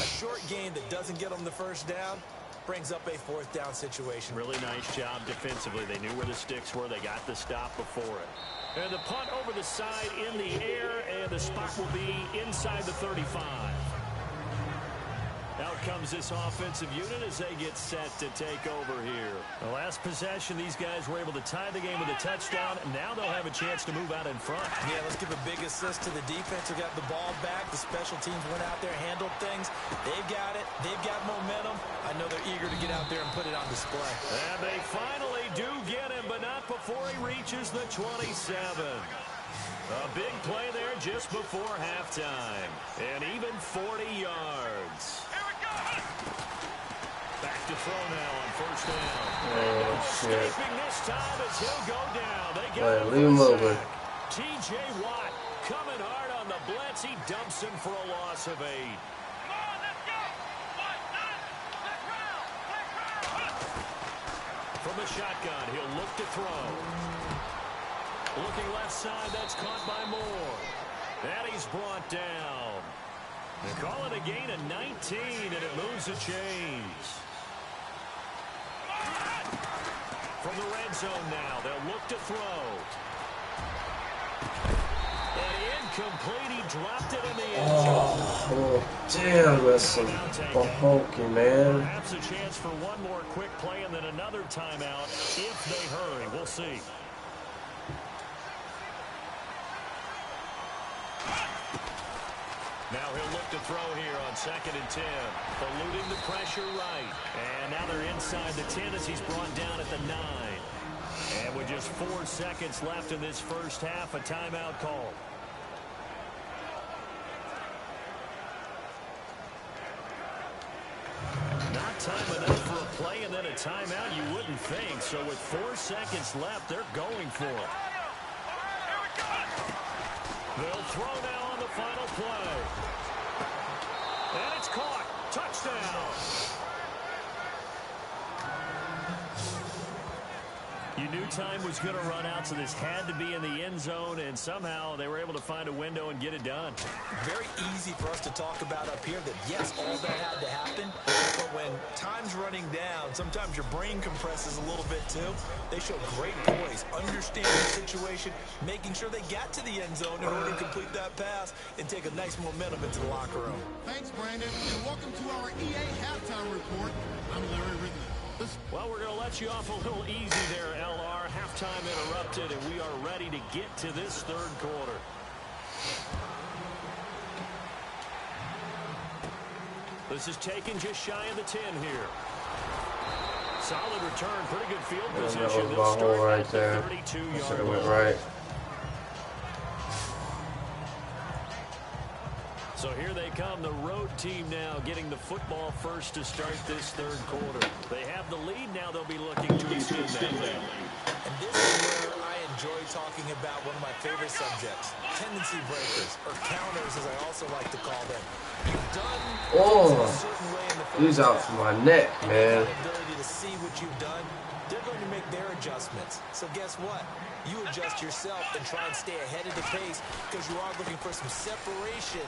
A short gain that doesn't get them the first down brings up a 4th down situation. Really nice job defensively. They knew where the sticks were. They got the stop before it. And the punt over the side in the air, and the spot will be inside the 35. Out comes this offensive unit as they get set to take over here. The last possession, these guys were able to tie the game with a touchdown. Now they'll have a chance to move out in front. Yeah, let's give a big assist to the defense who got the ball back. The special teams went out there, handled things. They've got it. They've got momentum. I know they're eager to get out there and put it on display. And they finally do get him, but not before he reaches the 27. A big play there just before halftime. And even 40 yards. Back to throw now on first down. Escaping this time as he'll go down. They got him. Leave him open. T.J. Watt coming hard on the blitz. He dumps him for a loss of 8. From the shotgun, he'll look to throw. Looking left side, that's caught by Moore. And he's brought down. They call it a gain of 19, and it moves the chains. From the red zone now, they'll look to throw. And incomplete, he dropped it in the end zone. Oh, damn, that's some hokey, man. Perhaps a chance for one more quick play and then another timeout if they hurry. We'll see. Now he'll look to throw here on 2nd and 10. Eluding the pressure right. And now they're inside the 10 as he's brought down at the 9. And with just 4 seconds left in this first half, a timeout call. Not time enough for a play and then a timeout, you wouldn't think. So with 4 seconds left, they're going for it. They'll throw now on the final play. And it's caught. Touchdown. You knew time was going to run out, so this had to be in the end zone, and somehow they were able to find a window and get it done. Very easy for us to talk about up here that, yes, all that had to happen, but when time's running down, sometimes your brain compresses a little bit too. They show great poise, understanding the situation, making sure they got to the end zone in order to complete that pass and take a nice momentum into the locker room. Thanks, Brandon, and welcome to our EA Halftime Report. I'm Larry Ridley. Well, we're going to let you off a little easy there, LR. Halftime interrupted, and we are ready to get to this third quarter. This is taken just shy of the 10 here. Solid return, pretty good field position. That was my hole right there. 32-yard went line. right. So here they come, the road team now getting the football first to start this third quarter. They have the lead, now they'll be looking to extend that lead. And this is where I enjoy talking about one of my favorite subjects, tendency breakers, or counters as I also like to call them. You've done things in a certain way in the first He's out half, for my neck, and man. the ability to see what you've done, they're going to make their adjustments. So guess what? You adjust yourself and try and stay ahead of the pace because you are looking for some separation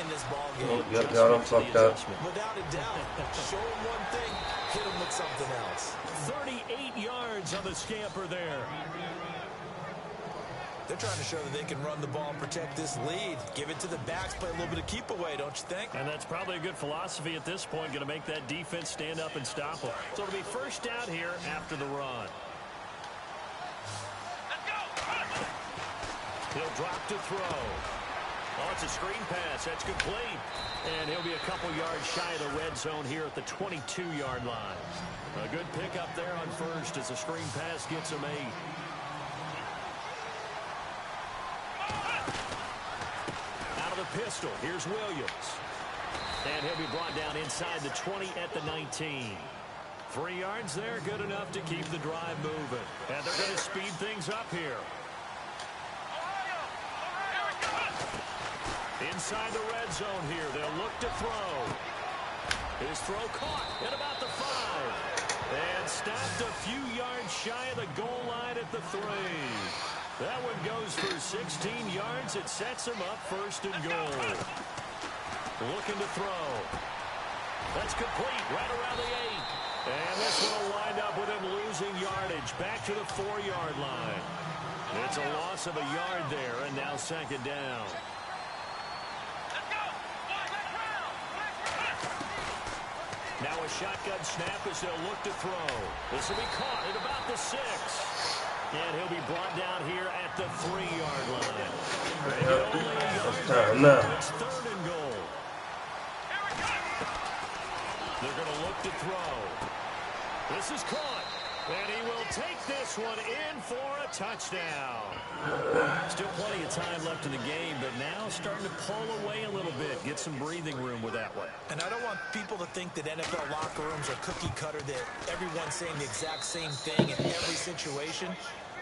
in this ball game. Yep, got him fucked up. Without a doubt, show them one thing, hit them with something else. 38 yards on the scamper there. They're trying to show that they can run the ball and protect this lead. Give it to the backs, play a little bit of keep away, don't you think? And that's probably a good philosophy at this point, going to make that defense stand up and stop them. So it'll be first down here after the run. He'll drop to throw. Oh, it's a screen pass. That's complete. And he'll be a couple yards shy of the red zone here at the 22-yard line. A good pickup there on first as the screen pass gets him 8. Out of the pistol, here's Williams. And he'll be brought down inside the 20 at the 19. 3 yards there, good enough to keep the drive moving. And they're going to speed things up here. Inside the red zone here, they'll look to throw. His throw caught at about the 5. And stopped a few yards shy of the goal line at the 3. That one goes for 16 yards. It sets him up first and goal. Looking to throw. That's complete right around the 8. And this one will wind up with him losing yardage back to the 4-yard line. It's a loss of a yard there, and now second down. Now a shotgun snap as they'll look to throw. This will be caught at about the 6. And he'll be brought down here at the 3-yard line. It's third and goal. They're going to look to throw. This is caught. And he will take this one in for a touchdown. Still plenty of time left in the game, but now starting to pull away a little bit. Get some breathing room with that one. And I don't want people to think that NFL locker rooms are cookie cutter, that everyone's saying the exact same thing in every situation.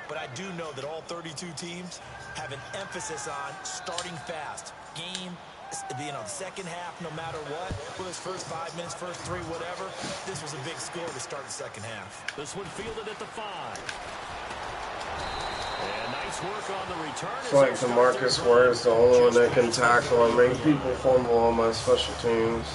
But I do know that all 32 teams have an emphasis on starting fast. Game, the second half, no matter what, whether it's first 5 minutes, first 3, whatever, this was a big score to start the second half. This one fielded at the 5. And nice work on the return. It's like DeMarcus Ware is the only one that can tackle and make people fumble on my special teams.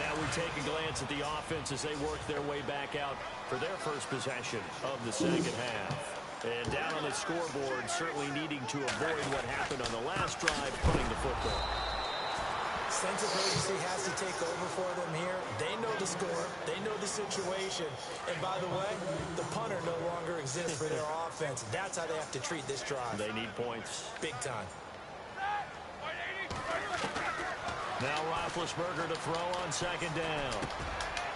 Now we take a glance at the offense as they work their way back out for their first possession of the second half. And down on the scoreboard, certainly needing to avoid what happened on the last drive, punting the football. Sense of urgency has to take over for them here. They know the score. They know the situation. And by the way, the punter no longer exists for their offense. That's how they have to treat this drive. They need points. Big time. Now Roethlisberger to throw on second down.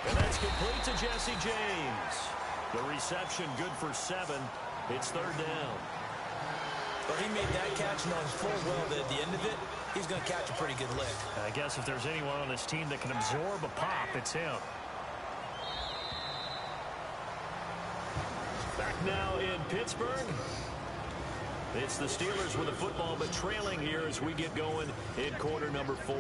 And that's complete to Jesse James. The reception good for 7. It's third down. Well, he made that catch knowing full well that at the end of it, he's going to catch a pretty good lick. I guess if there's anyone on this team that can absorb a pop, it's him. Back now in Pittsburgh. It's the Steelers with the football, but trailing here as we get going in quarter number 4.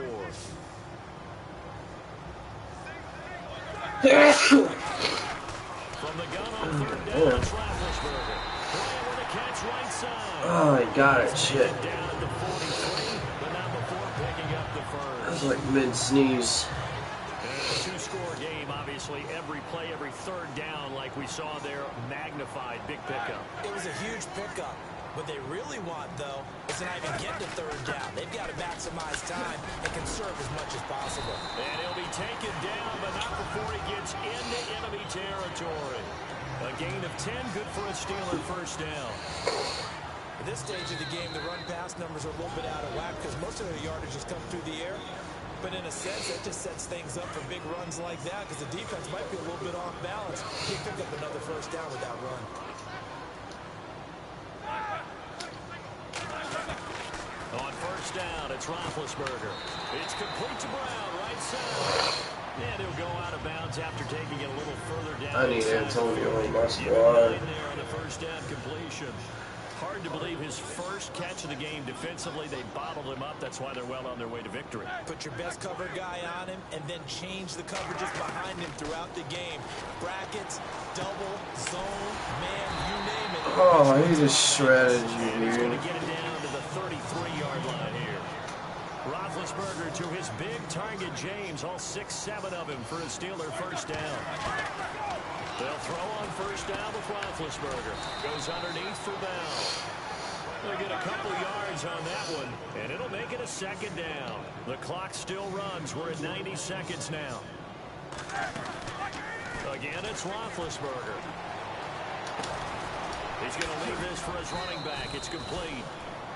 From the gun on third down, it's Roethlisberger. Playing with a catch right side. Oh, I got it. Shit. Down at the 43, but not before picking up the first. That was like mid-sneeze. And a 2-score game, obviously. Every play, every third down, like we saw there, magnified. Big pickup. It was a huge pickup. What they really want, though, is to not even get to third down. They've got to maximize time and conserve as much as possible. And he'll be taken down, but not before he gets into enemy territory. A gain of 10, good for a Steeler first down. At this stage of the game, the run-pass numbers are a little bit out of whack because most of their yardage has come through the air. But in a sense, that just sets things up for big runs like that because the defense might be a little bit off balance. He picked up another first down with that run. On first down, it's Roethlisberger. It's complete to Brown, right side. And he'll go out of bounds after taking it a little further down. I need Antonio in my squad. There on the first down completion. Hard to believe his first catch of the game defensively. They bottled him up. That's why they're well on their way to victory. Put your best cover guy on him and then change the coverages behind him throughout the game. Brackets, double, zone, man, you name it. Oh, he just shredded you, He's going dude. to get it down to the 33-yard line here. Roethlisberger to his big target, James. All 6-7 of him for a Steeler first down. They'll throw on first down with Roethlisberger. Goes underneath for Bell. They'll get a couple yards on that one, and it'll make it a second down. The clock still runs. We're at 90 seconds now. Again, it's Roethlisberger. He's going to leave this for his running back. It's complete.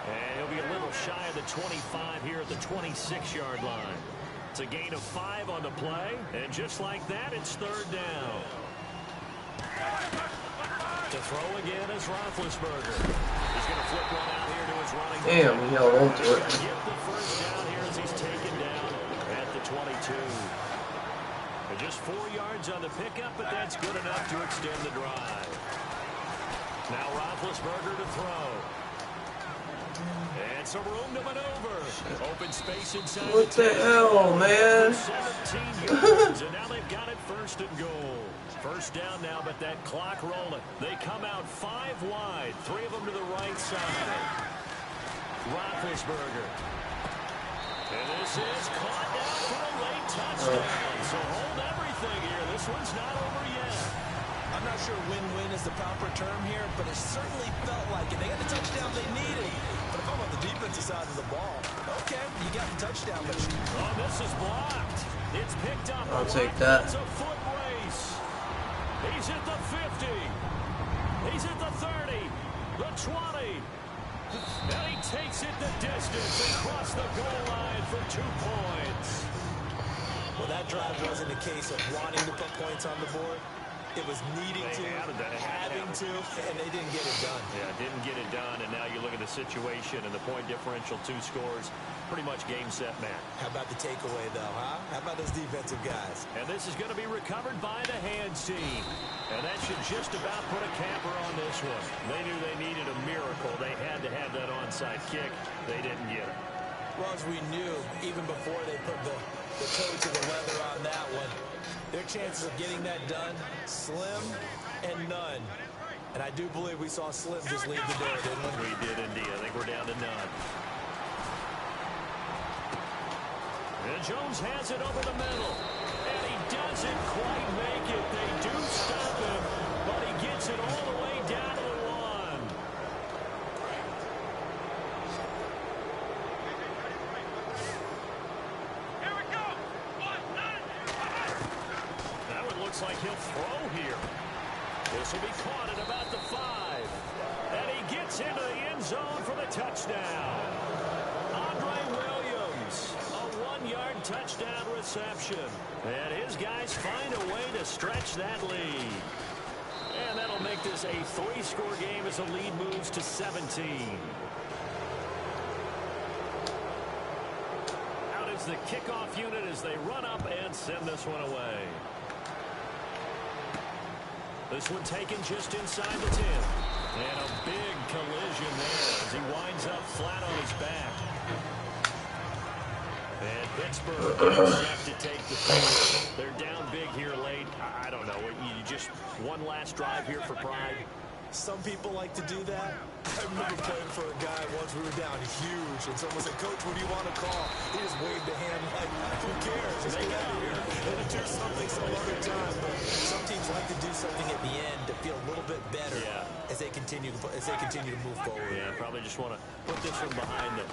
And he'll be a little shy of the 25 here at the 26-yard line. It's a gain of 5 on the play. And just like that, it's third down. To throw again is Roethlisberger. He's going to flip one out here to his running back. Damn, he held on to it. Get the first down here as he's taken down at the 22. And just 4 yards on the pickup, but that's good enough to extend the drive. Now Roethlisberger to throw. And some room to maneuver. Open space inside. What the hell, man? 17 yards, and now they've got it first and goal. first down now, but that clock rolling. They come out 5 wide, 3 of them to the right side. Roethlisberger. And this is caught down for a late touchdown. So hold everything here. This one's not over yet. I'm not sure win-win is the proper term here, but it certainly felt like it. They got the touchdown they needed. But if I'm on the defensive side of the ball, okay, you got the touchdown, but this is blocked. It's picked up. I'll take that. It's a foot race. He's at the 50. He's at the 30. The 20. And he takes it the distance across the goal line for 2 points. Well, that drive wasn't a case of wanting to put points on the board. It was needing to, having to, and they didn't get it done. Yeah, didn't get it done, and now you look at the situation and the point differential, 2 scores, pretty much game, set, match. How about the takeaway, though, huh? How about those defensive guys? And this is going to be recovered by the hands team. And that should just about put a capper on this one. They knew they needed a miracle. They had to have that onside kick. They didn't get it. Well, as we knew, even before they put the toe to the leather on that one, their chances of getting that done, slim and none. And I do believe we saw Slim just leave the door, didn't we? We did indeed. I think we're down to none. And Jones has it over the middle. And he doesn't quite make it. They do stop him, but he gets it all the way down to the 1. Here we go. 1, 9. That one looks like he'll throw here. This will be caught at about the 5. And he gets into the end zone for the touchdown. Andre Williams, a 1-yard touchdown reception. And his guys find a way to stretch that lead. And that'll make this a 3-score game as the lead moves to 17. Out is the kickoff unit as they run up and send this one away. This one taken just inside the 10. And a big collision there as he winds up flat on his back. And Pittsburgh is set to take the field. They're down big here late. I don't know. You just one last drive here for pride. Some people like to do that. I remember playing for a guy once we were down huge, and someone said, "Coach, what do you want to call?" He just waved a hand like, "Who cares? Just get out of here and do something some other time." But some teams like to do something at the end to feel a little bit better as they continue to move forward. Yeah, probably just want to put this one behind them.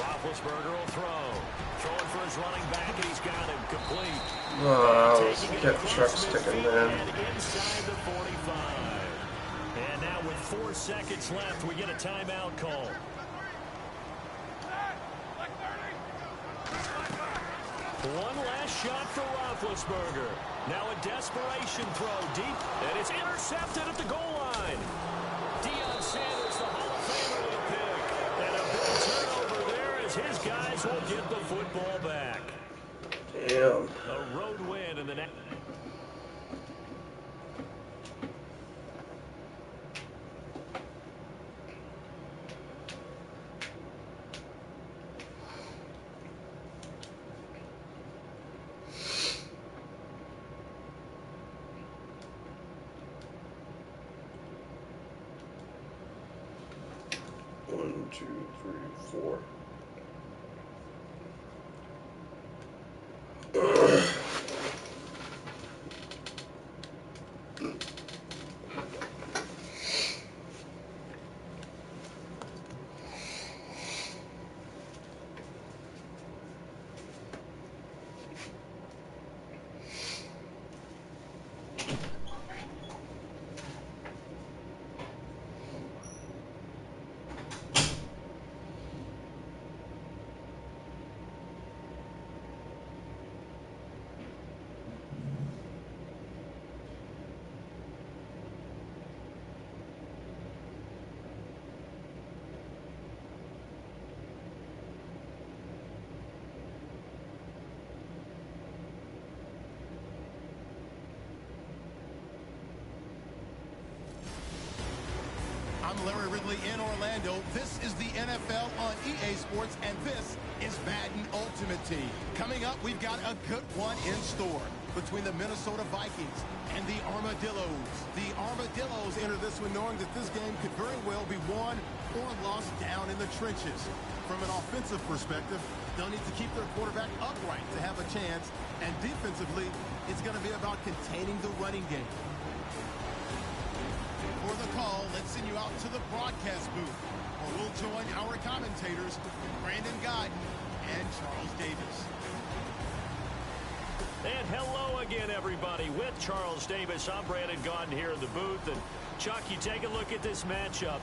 Roethlisberger will throw. Throwing for his running back, and he's got him complete. Oh, I was kept truck sticking there. And inside the 45. And now with 4 seconds left, we get a timeout call. One last shot for Roethlisberger. Now a desperation throw deep, and it's intercepted at the goal line. Deion Sanders, the Hall of Famer, with a pick. And a big turnover there as his guys will get the football back. Damn. A road win in the next. One, two, three, four. I'm Larry Ridley in Orlando. This is the NFL on EA Sports, and this is Madden Ultimate Team. Coming up, we've got a good one in store between the Minnesota Vikings and Armadillos. The Armadillos enter this one knowing that this game could very well be won or lost down in the trenches. From an offensive perspective, they'll need to keep their quarterback upright to have a chance. And defensively, it's going to be about containing the running game. For the call, let's send you out to the broadcast booth, where we'll join our commentators, Brandon Guyton and Charles Davis. And hello again, everybody. With Charles Davis, I'm Brandon Guyton here in the booth. And, Chuck, you take a look at this matchup.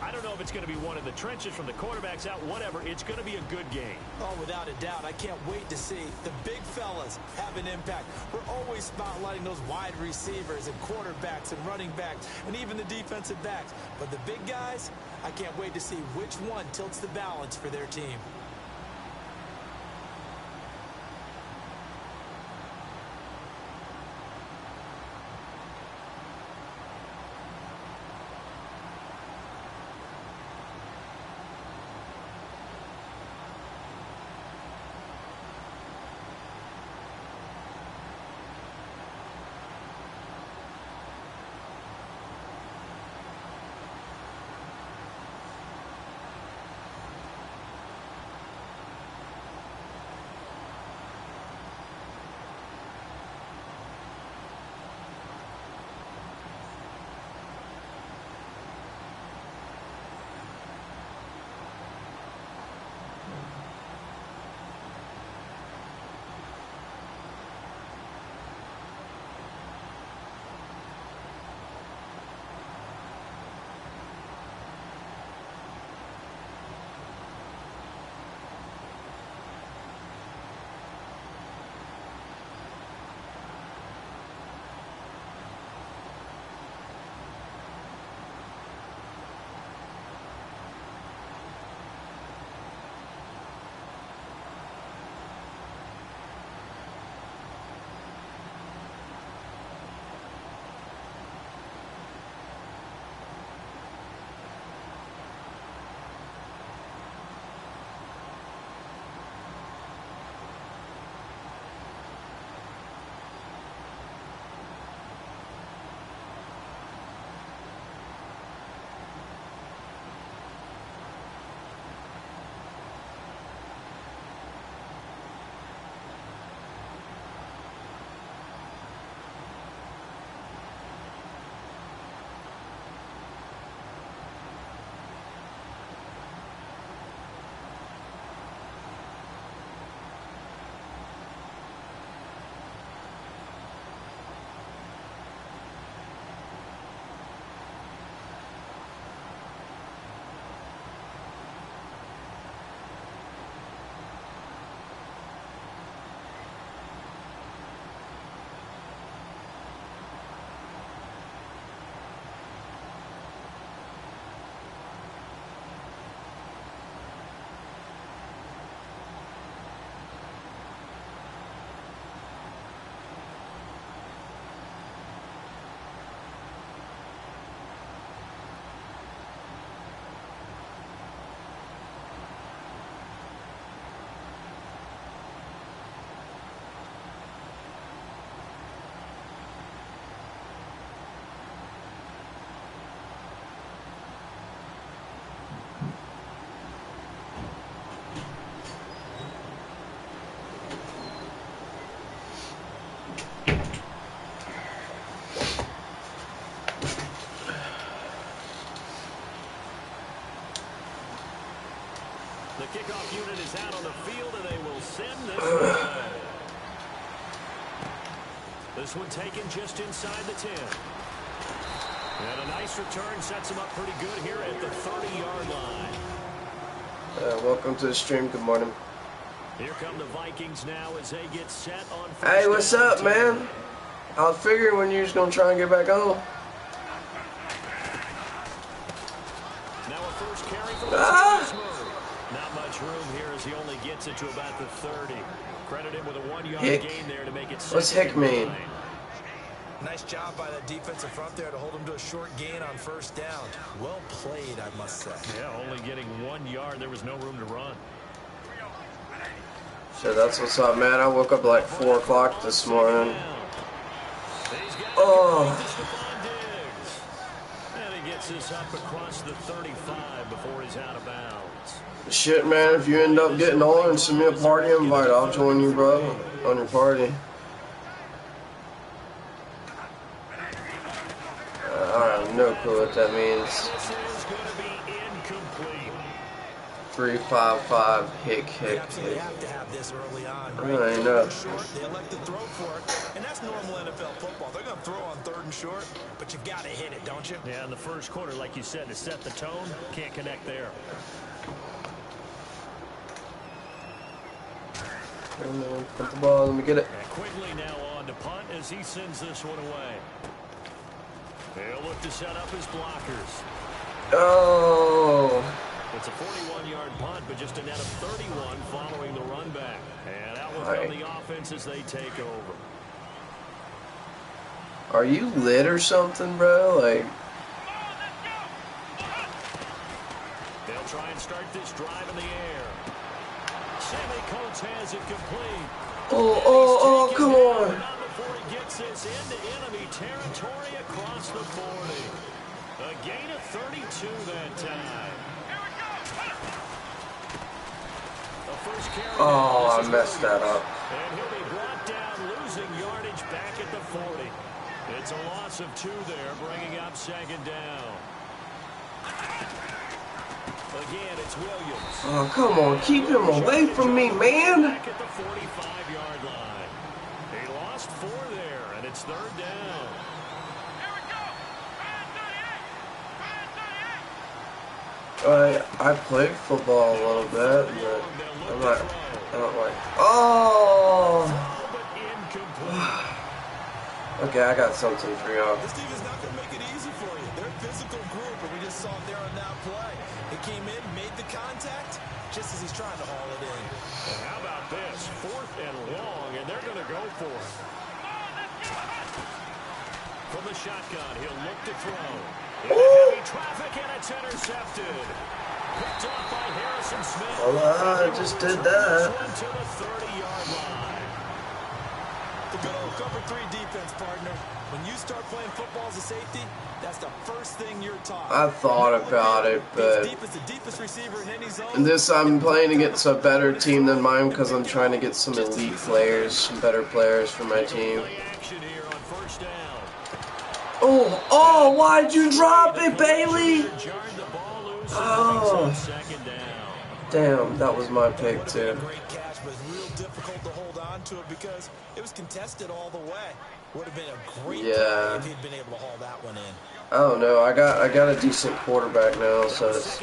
I don't know if it's going to be one in the trenches from the quarterbacks out, whatever. It's going to be a good game. Oh, without a doubt. I can't wait to see the big fellas have an impact. We're always spotlighting those wide receivers and quarterbacks and running backs and even the defensive backs. But the big guys, I can't wait to see which one tilts the balance for their team. The kickoff unit is out on the field, and they will send this one away. This one taken just inside the 10. And a nice return sets him up pretty good here at the 30-yard line. Welcome to the stream. Good morning. Here come the Vikings now as they get set on first. Hey, what's up, man? I was figuring when you was going to try and get back on. Now a first carry for the Not much room here as he only gets it to about the 30. Credit him with a 1-yard gain there to make it 2nd. What's Hick mean? Nice job by the defensive front there to hold him to a short gain on first down. Well played, I must say. Yeah, only getting 1 yard. There was no room to run. So that's what's up, man. I woke up like 4 o'clock this morning. He's got Oh. And he gets this up across the 35 before he's out of bounds. Shit, man, if you end up getting on and send me a party invite, I'll join you, bro, on your party. I have no clue what that means. This is going to be incomplete. 3-5-5, hick, They hick, absolutely hick. have to have this early on, I right? know. Short, they elect to throw for it, and that's normal NFL football. They're going to throw on 3rd and short, but you've got to hit it, don't you? Yeah, in the first quarter, like you said, to set the tone, can't connect there. Put the ball, let me get it. And Quigley now on to punt as he sends this one away. He'll look to set up his blockers. Oh. It's a 41-yard punt, but just a net of 31 following the run back. And out will come the offense as they take over. Are you lit or something, bro? Like, they'll try and start this drive in the air. Sammy Coates has it complete. oh, come on. Not before he gets this into enemy territory across the 40. A gain of 32 that time. Oh, I messed that up. And he'll be brought down, losing yardage back at the 40. It's a loss of 2 there, bringing up 2nd down. Again, it's Williams. Oh, come on. Keep him away from me, man. Back at the 45-yard line. He lost 4 there, and it's 3rd down. I played football a little bit, but I'm not, I don't like. Oh! Okay, I got something for y'all. This team is not going to make it easy for you. They're a physical group, and we just saw it there on that play. He came in, made the contact, just as he's trying to haul it in. And how about this? 4th and long, and they're going to go for it. From the shotgun, he'll look to throw. Heavy traffic, and it's intercepted. Picked off by Harrison Smith. Well, I just did that. To the 30-yard line. The good old cover 3 defense, partner. When you start playing football as a safety, that's the first thing you're taught. I thought about it, but the deepest receiver in any zone. this I'm playing against a better team than mine because I'm trying to get some elite players, some better players for my team. Action here on 1st down. Oh, why'd you drop it, Bailey? Oh, damn, that was my pick, too. Great catch, but real difficult to hold on to it because it was contested all the way. Would have been a great play if he'd been able to haul that one in. I don't know. I got a decent quarterback now, so it's,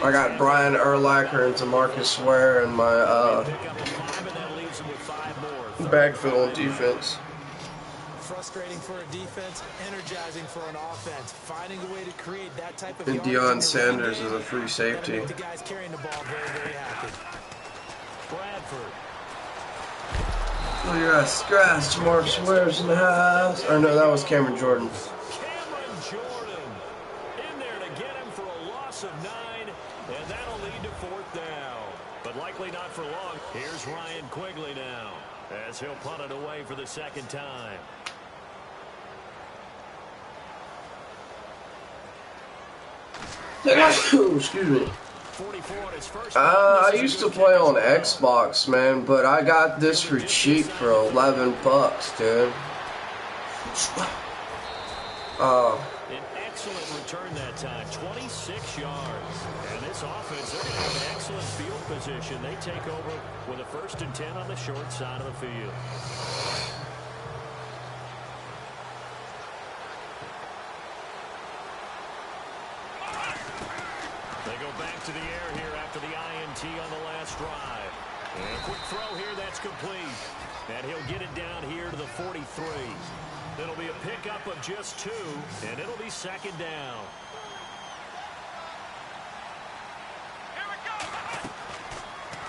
I got Brian Urlacher and DeMarcus Ware in my backfield on defense. Frustrating for a defense, energizing for an offense. Finding a way to create that type of And Deion Sanders is a free safety. The guys carrying the ball very happy. Bradford. Oh, you're a scratch. DeMarcus Ware's in the house. Or no, that was Cameron Jordan. Cameron Jordan in there to get him for a loss of 9, and that'll lead to 4th down. But likely not for long. Here's Ryan Quigley now, as he'll punt it away for the 2nd time. Excuse me. I used to play on Xbox, man, but I got this for cheap for $11, dude. An excellent return that time, 26 yards. And this offense, they're going to have an excellent field position. They take over with a 1st and 10 on the short side of the field. They go back to the air here after the INT on the last drive. And a quick throw here, that's complete. And he'll get it down here to the 43. It'll be a pickup of just 2, and it'll be 2nd down.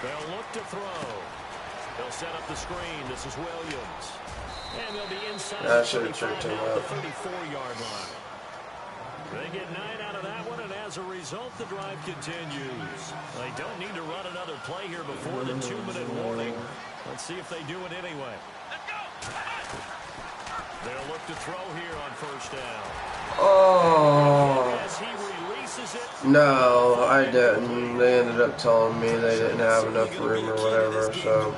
They'll look to throw. They'll set up the screen. This is Williams. And they'll be inside the 34-yard line. They get 9 out of that one, and as a result, the drive continues. They don't need to run another play here before the 2-minute warning. Let's see if they do it anyway. look to throw here on first down. Oh. As he releases it. No, I didn't. They ended up telling me they didn't have enough room or whatever, so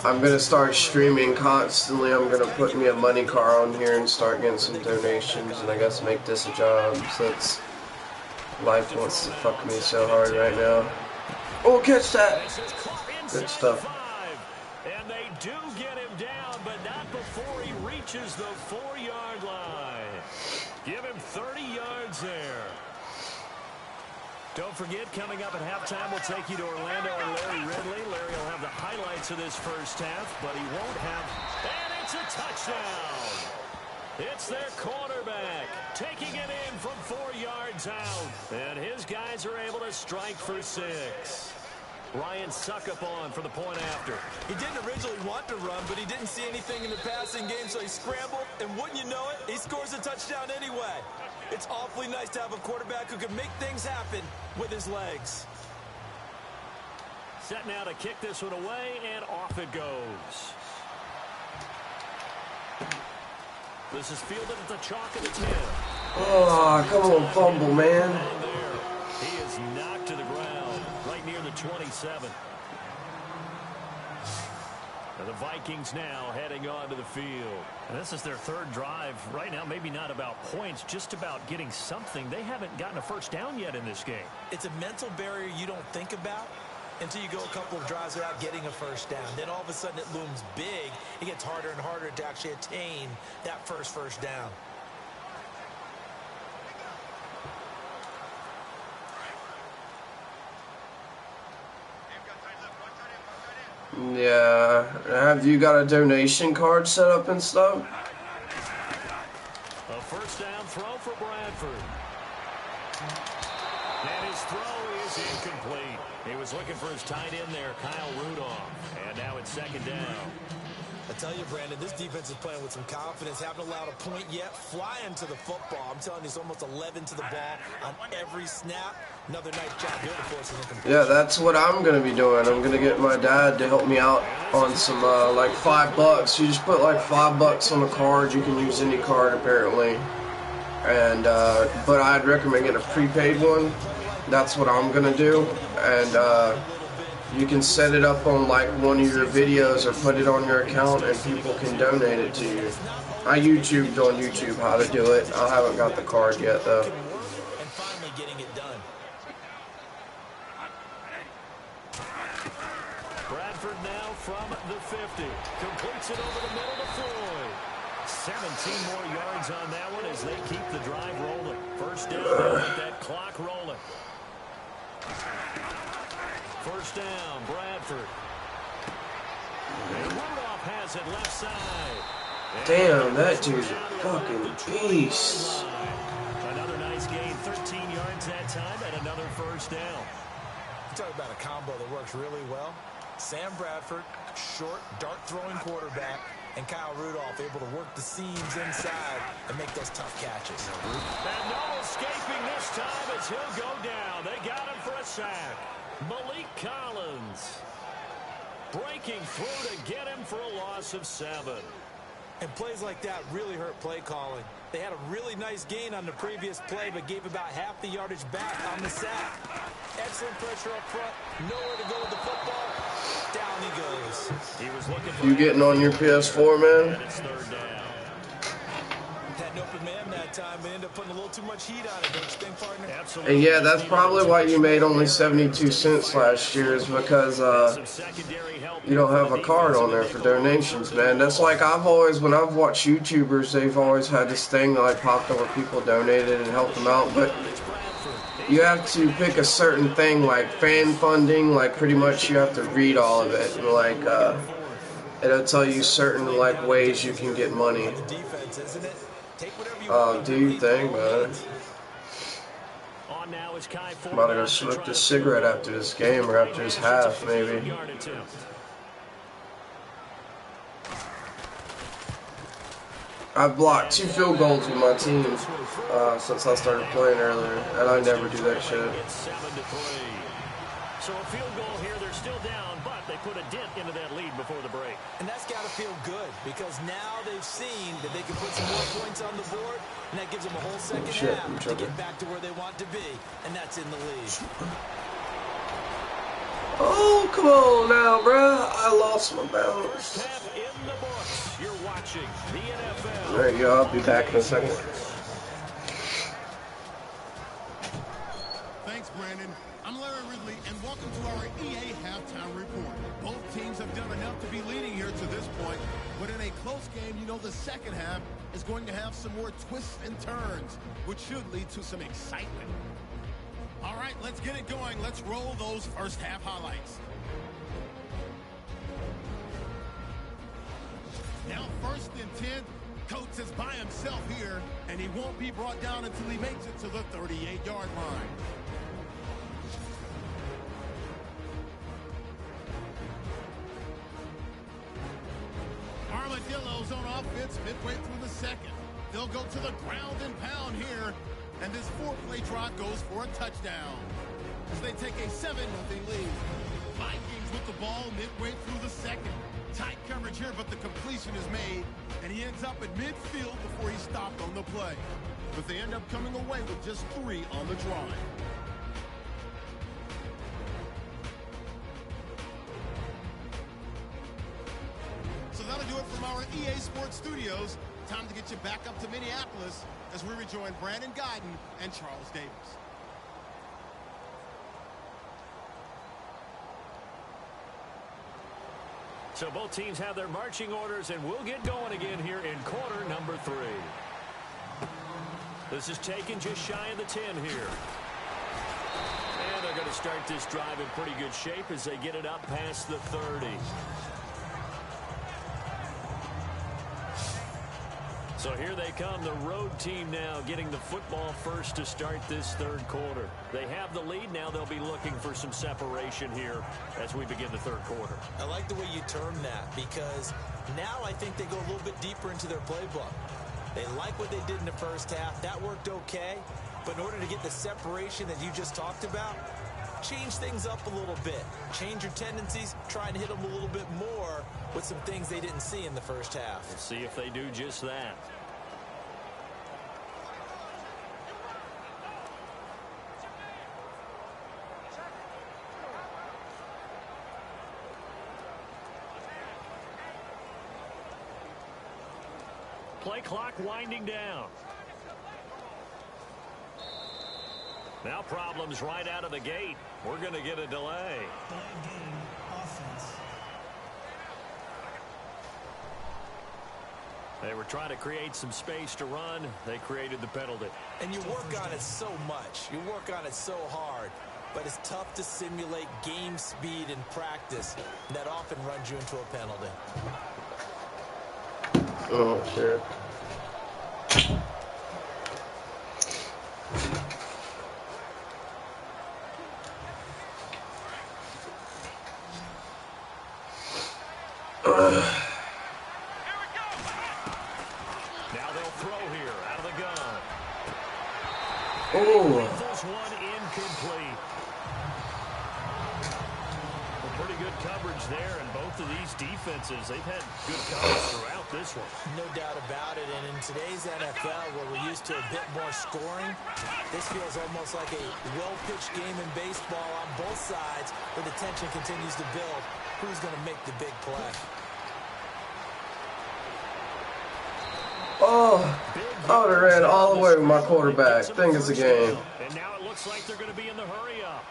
I'm gonna start streaming constantly. I'm gonna put me a money car on here and start getting some donations, and I guess make this a job since life wants to fuck me so hard right now. Oh, catch that! Good stuff. And they do get him down, but not before he reaches the 4-yard line. Give him 30 yards there. Don't forget, coming up at halftime, we'll take you to Orlando and Larry Ridley. Larry will have the highlights of this first half, but he won't have... And it's a touchdown! It's their quarterback taking it in from 4 yards out. And his guys are able to strike for 6. Ryan Suckup on for the point after. He didn't originally want to run, but he didn't see anything in the passing game, so he scrambled, and wouldn't you know it, he scores a touchdown anyway. It's awfully nice to have a quarterback who can make things happen with his legs. Set now to kick this one away, and off it goes. This is fielded at the chalk of the 10. Oh, come on, fumble, man. He is knocked to the ground right near the 27. And the Vikings now heading onto the field. And this is their third drive right now. Maybe not about points, just about getting something. They haven't gotten a first down yet in this game. It's a mental barrier you don't think about until you go a couple of drives without getting a first down. Then all of a sudden it looms big. It gets harder and harder to actually attain that first down. Yeah, have you got a donation card set up and stuff? A first down throw for Bradford. And his throw is incomplete. He was looking for his tight end there, Kyle Rudolph. And now it's second down. I tell you, Brandon, this defense is playing with some confidence. Haven't allowed a point yet. Flying to the football. I'm telling you, it's almost 11 to the ball on every snap. Another nice job doing it for us. Yeah, that's what I'm going to be doing. I'm going to get my dad to help me out on some, like $5. You just put like $5 on the card. You can use any card, apparently. And, but I'd recommend getting a prepaid one. That's what I'm going to do. And, you can set it up on like one of your videos or put it on your account and people can donate it to you. I YouTubed on YouTube how to do it. I haven't got the card yet though. And finally getting it done. Bradford now from the 50. Completes it over the middle to Floyd. 17 more yards on that one as they keep the drive rolling. First down, with that clock rolling. First down, Bradford. And Rudolph has it left side. Damn, that dude's a fucking beast. Another nice gain, 13 yards that time, and another first down. You talk about a combo that works really well. Sam Bradford, short, dart-throwing quarterback, and Kyle Rudolph able to work the seams inside and make those tough catches. And no escaping this time as he'll go down. They got him for a sack. Malik Collins breaking through to get him for a loss of 7. And plays like that really hurt play calling. They had a really nice gain on the previous play, but gave about half the yardage back on the sack. Excellent pressure up front. Nowhere to go with the football. Down he goes. He was looking for You getting on your PS4, man? and it's third down. Had an open man that time, but ended up putting a little too much heat on it, don't you think, partner? Absolutely. And yeah, that's probably why you made only 72 cents last year is because you don't have a card on there for donations, man. That's like when I've watched YouTubers, they've always had this thing that like popped up where people donated and helped them out, but you have to pick a certain thing like fan funding, like pretty much you have to read all of it, and like it'll tell you certain like ways you can get money. Do you think, man? I'm about to go smoke a cigarette after this game, or after this half, maybe. I've blocked 2 field goals with my team since I started playing earlier, and I never do that shit. So a field goal here, they're still down, but they put a dent into that lead before the break. And that's got to feel good because now they've seen that they can put some more points on the board, and that gives them a whole second half to get back to where they want to be, and that's in the lead. Oh, come on now, bruh. I lost my balance. First half in the books. You're watching the NFL. There you go. I'll be back in a second. Thanks, Brandon. I'm Larry Ridley, and welcome to our EA Halftime Report. Both teams have done enough to be leading here to this point, but in a close game, you know the second half is going to have some more twists and turns, which should lead to some excitement. All right, let's get it going. Let's roll those first half highlights. Now first and 10. Coates is by himself here, and he won't be brought down until he makes it to the 38-yard line. Armadillos on offense midway through the second. They'll go to the ground and pound here, and this 4-play drive goes for a touchdown as they take a 7-0 lead. Vikings with the ball midway through the second. Tight coverage here, but the completion is made, and he ends up at midfield before he stopped on the play. But they end up coming away with just 3 on the drive. So that'll do it from our EA Sports Studios. Time to get you back up to Minneapolis as we rejoin Brandon Guyton and Charles Davis. So both teams have their marching orders, and we'll get going again here in quarter number 3. This is taken just shy of the 10 here. And they're going to start this drive in pretty good shape as they get it up past the 30. So here they come, the road team now getting the football first to start this third quarter. They have the lead now. They'll be looking for some separation here as we begin the third quarter. I like the way you term that because now I think they go a little bit deeper into their playbook. They like what they did in the first half. That worked okay. But in order to get the separation that you just talked about, change things up a little bit. Change your tendencies. Try and hit them a little bit more with some things they didn't see in the first half. We'll see if they do just that. Play clock winding down. Now problems right out of the gate. We're going to get a delay. They were trying to create some space to run. They created the penalty. And you work on it so much. You work on it so hard. But it's tough to simulate game speed in practice. And that often runs you into a penalty. Oh, shit. Now they'll throw here out of the gun. Oh. This one incomplete. Well, pretty good coverage there, and both of these defenses, they've had good coverage throughout this one. No doubt about it, and in today's NFL, where we're used to a bit more scoring, this feels almost like a well-pitched game in baseball on both sides, where the tension continues to build. Who's going to make the big play? Oh, I would have ran all the way with my quarterback. Think it's a game. And now it looks like they're going to be in the hurry up.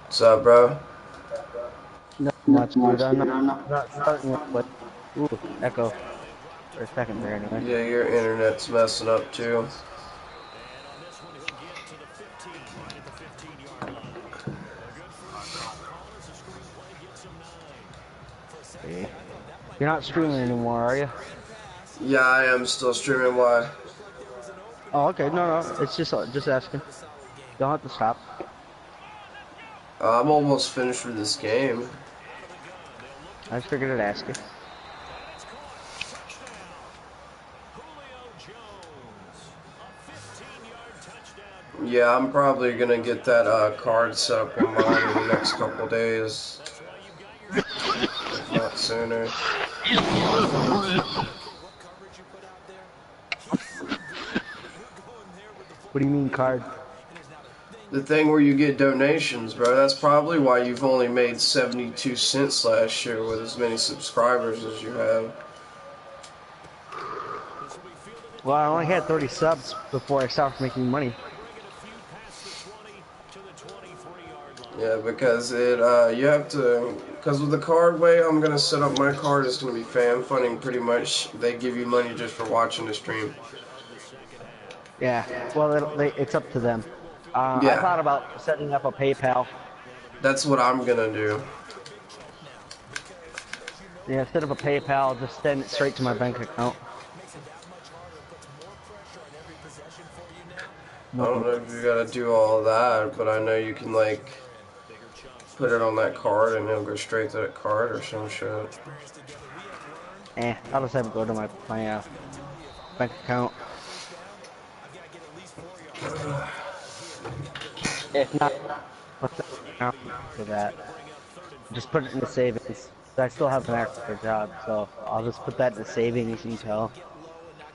What's up, bro? Not much, dude. I'm not starting with, but ooh, echo for a second there anyway. Yeah, your internet's messing up too. You're not streaming anymore, are you? Yeah, I am still streaming. Why? Oh, okay. No. It's just asking. Don't have to stop. I'm almost finished with this game. I just figured I'd ask you. It's caught. Touchdown. Julio Jones. A 15-yard touchdown. Yeah, I'm probably gonna get that card set up on mine in the next couple days, That's why you've got your if not sooner. What do you mean card? The thing where you get donations, bro. That's probably why you've only made 72 cents last year with as many subscribers as you have. Well, I only had 30 subs before I stopped making money. Yeah, because you have to, because with the card way I'm gonna set up my card is gonna be fan funding pretty much. They give you money just for watching the stream. Yeah, well, it's up to them. I Yeah. thought about setting up a PayPal. That's what I'm gonna do. Yeah, instead of a PayPal, just send it straight to my bank account. I don't know if you gotta do all that, but I know you can like put it on that card and it'll go straight to that card or some shit. I'll just have it go to my bank account. If not, what's the account for that? Just put it in the savings. I still have an extra job, so I'll just put that in the savings until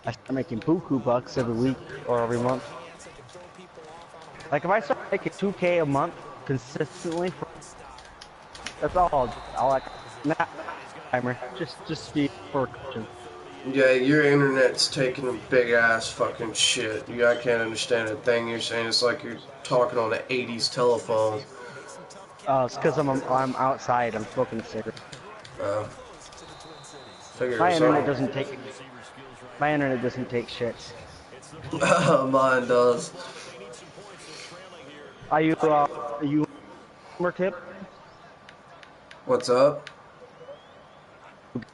I start making buku bucks every week or every month. Like if I start making 2K a month consistently, that's all I not timer. Just be for coaching. Yeah, your internet's taking a big ass fucking shit. I can't understand a thing you're saying. It's like you're talking on an 80s telephone. It's because I'm outside. I'm smoking a cigarette. My internet doesn't take. My internet doesn't take shit. Mine does. Are you gamer tip? What's up?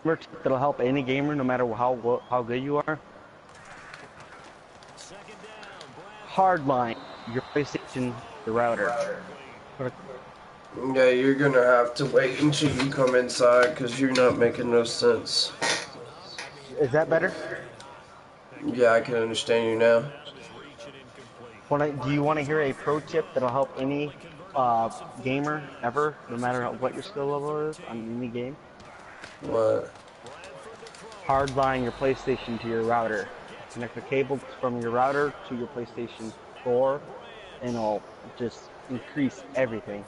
Gamer tip that'll help any gamer, no matter how good you are. Hardline your PlayStation, the router. Yeah, you're gonna have to wait until you come inside because you're not making no sense. Is that better? Yeah, I can understand you now. Do you want to hear a pro tip that'll help any gamer ever, no matter what your skill level is on any game? What? Hardline your PlayStation to your router. Connect the cable from your router to your PlayStation 4, and it'll just increase everything.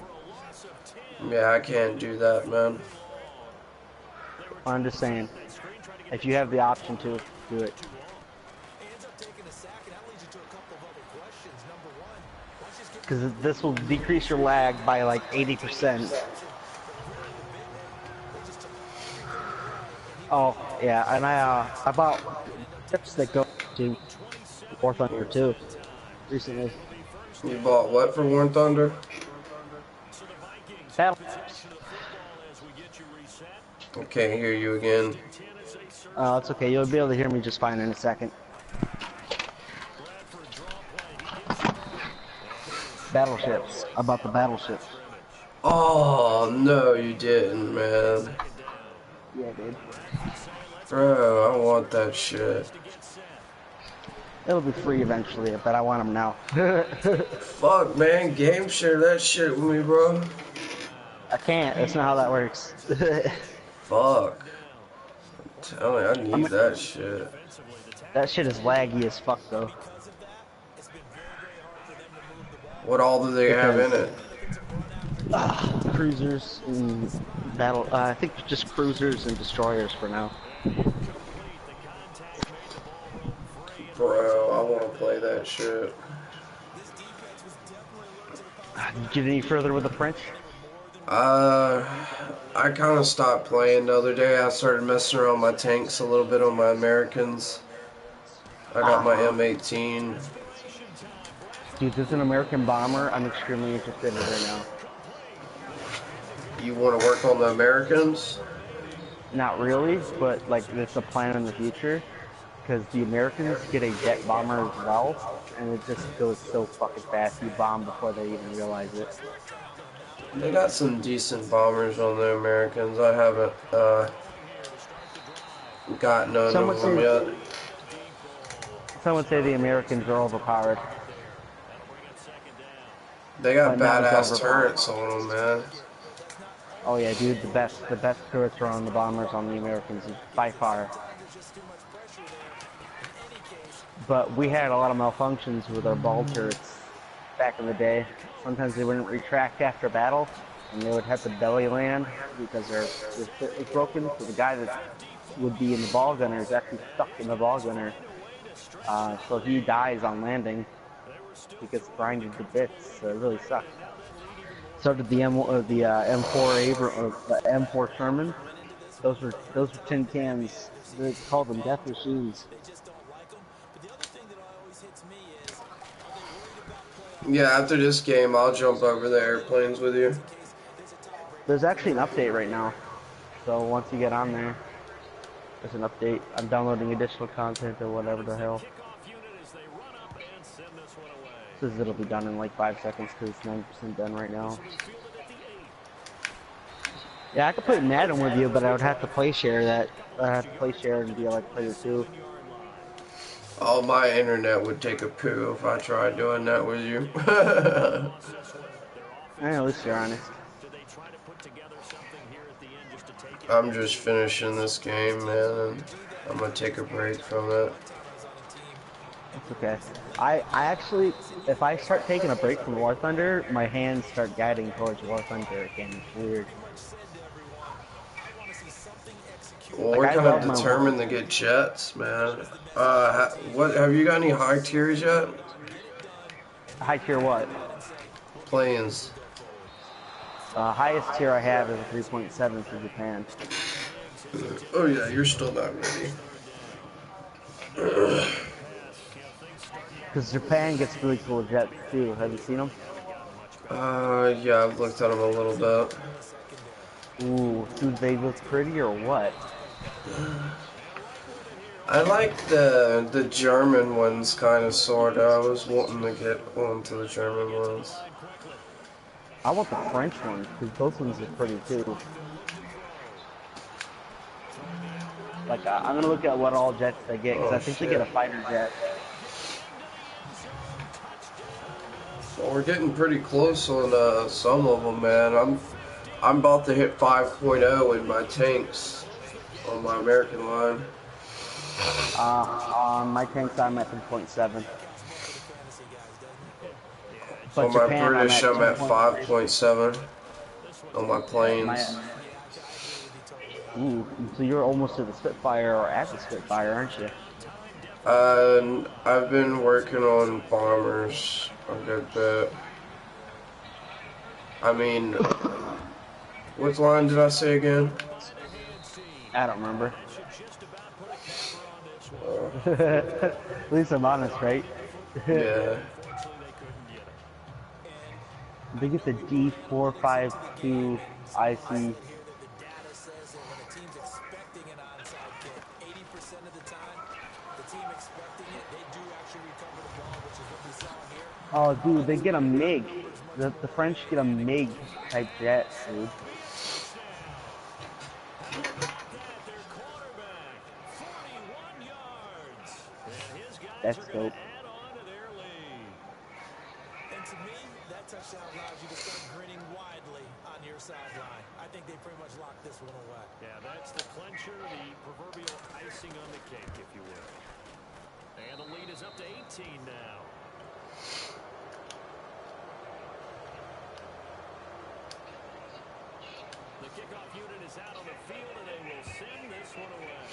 Yeah, I can't do that, man. I'm just saying, if you have the option to, do it. Because this will decrease your lag by like 80%. Oh, yeah, and I bought chips that go to War Thunder too, recently. You bought what for War Thunder? Battle. I can't hear you again. It's okay, you'll be able to hear me just fine in a second. Battleships. I bought the battleships. Oh, no, you didn't, man. Yeah, dude. Bro, I want that shit. It'll be free eventually, but I want them now. Fuck, man. Game share that shit with me, bro. I can't. That's not how that works. Fuck. I'm telling you, I need that shit. That shit is laggy as fuck, though. What all do they have in it? Cruisers and battle. I think just cruisers and destroyers for now. Bro, I want to play that shit. Did you get any further with the French? I kind of stopped playing the other day. I started messing around my tanks a little bit on my Americans. I got my M18. Dude, there's an American bomber. I'm extremely interested in it right now. You want to work on the Americans? Not really, but like it's a plan in the future. Because the Americans get a jet bomber as well, and it just goes so fucking fast. You bomb before they even realize it. They got some decent bombers on the Americans. I haven't got none Some of would them say yet. some would say the Americans are overpowered, They got but not as badass overpowered. turrets on them, man. Oh yeah, dude, the best turrets are on the bombers on the Americans by far. But we had a lot of malfunctions with our ball turrets back in the day. Sometimes they wouldn't retract after battle, and they would have to belly land because their fit was broken. So the guy that would be in the ball gunner is actually stuck in the ball gunner. So he dies on landing. He gets grinded to bits. So it really sucks. So did the M4 M4 Sherman. Those were tin cans. They called them death machines. Yeah, after this game, I'll jump over the airplanes with you. There's actually an update right now. So once you get on there, there's an update. I'm downloading additional content or whatever the hell. Says it'll be done in like 5 seconds because it's 90% done right now. Yeah, I could play Madden with you, but I would have to play share that. I'd have to play share and be like player 2. Oh, my internet would take a poo if I tried doing that with you. At least you're honest. I'm just finishing this game, man, and I'm gonna take a break from it. It's okay. I actually, if I start taking a break from War Thunder, my hands start guiding towards War Thunder again. It's weird. Well, Like, we're I kind of love my war. determined to get jets, man. What have you got any high tiers yet? High tier what? Planes. Highest tier I have is a 3.7 for Japan. Oh yeah, you're still not ready. Because Japan gets really cool jets too. Have you seen them? Yeah, I've looked at them a little bit. Ooh, do they look pretty or what? I like the German ones, kind of, sorta. I was wanting to get onto the German ones. I want the French ones because those ones are pretty too. Like, I'm gonna look at what all jets they get because Oh I think they get a shit. fighter jet. Well, we're getting pretty close on some of them, man. I'm about to hit 5.0 in my tanks on my American line. On my tanks, I'm at 3.7. But On my Japan, I'm British, at I'm at 10.3. 5.7 on my planes. Ooh, so you're almost to the Spitfire or at the Spitfire, aren't you? I've been working on bombers a good bit. I mean, what line did I say again? I don't remember. At least I'm honest, right? Yeah. They get the D452 IC. Oh, dude, they get a MiG. The French get a MiG type jet, dude. That's dope. And to me, that touchdown allows you to start grinning widely on your sideline. I think they pretty much locked this one away. Yeah, that's the clincher, the proverbial icing on the cake, if you will. And the lead is up to 18 now. The kickoff unit is out on the field, and they will send this one away.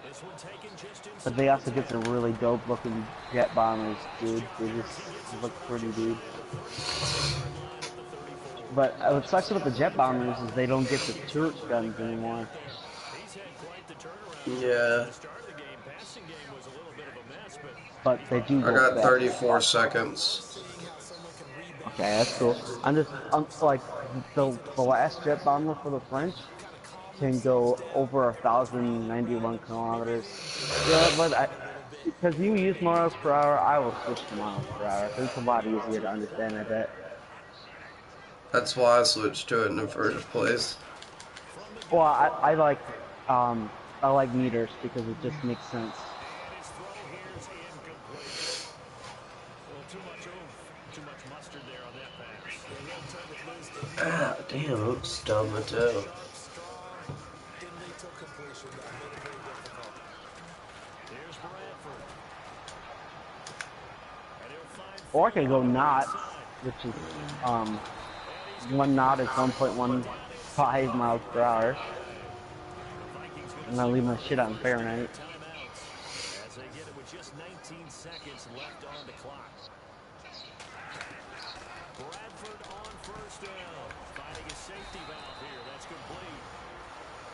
This one taken just inside. But they also get some really dope looking jet bombers, dude. They just look pretty, dude. But what sucks about the jet bombers is they don't get the turret guns anymore. Yeah. But they do I go got fast. 34 seconds. Okay, that's cool. I'm like the last jet bomber for the French can go over 1,091 kilometers. Yeah, but Because you use miles per hour, I will switch to miles per hour. 'Cause it's a lot easier to understand, I bet. That's why I switched to it in the first place. Well, um, I like meters because it just makes sense. And his throw here is incomplete. A little too much oomph, too much mustard there on that pass. Yeah, he'll turn it loose in Ah, damn, it looks dumb as hell. sharp, strong. Didn't lead till completion, though. Made it very difficult. Here's Bradford. And he'll find Or I could go Thielen on the right knots, side. which is, And he's going one to knot is pass. Put down 1.15 inside. miles per hour. The Vikings going I'm to gonna say leave my goodbye shit on first to their Fahrenheit. timeouts as they get it with just 19 seconds left on the clock. Bradford on first down. Finding a safety valve here. That's complete.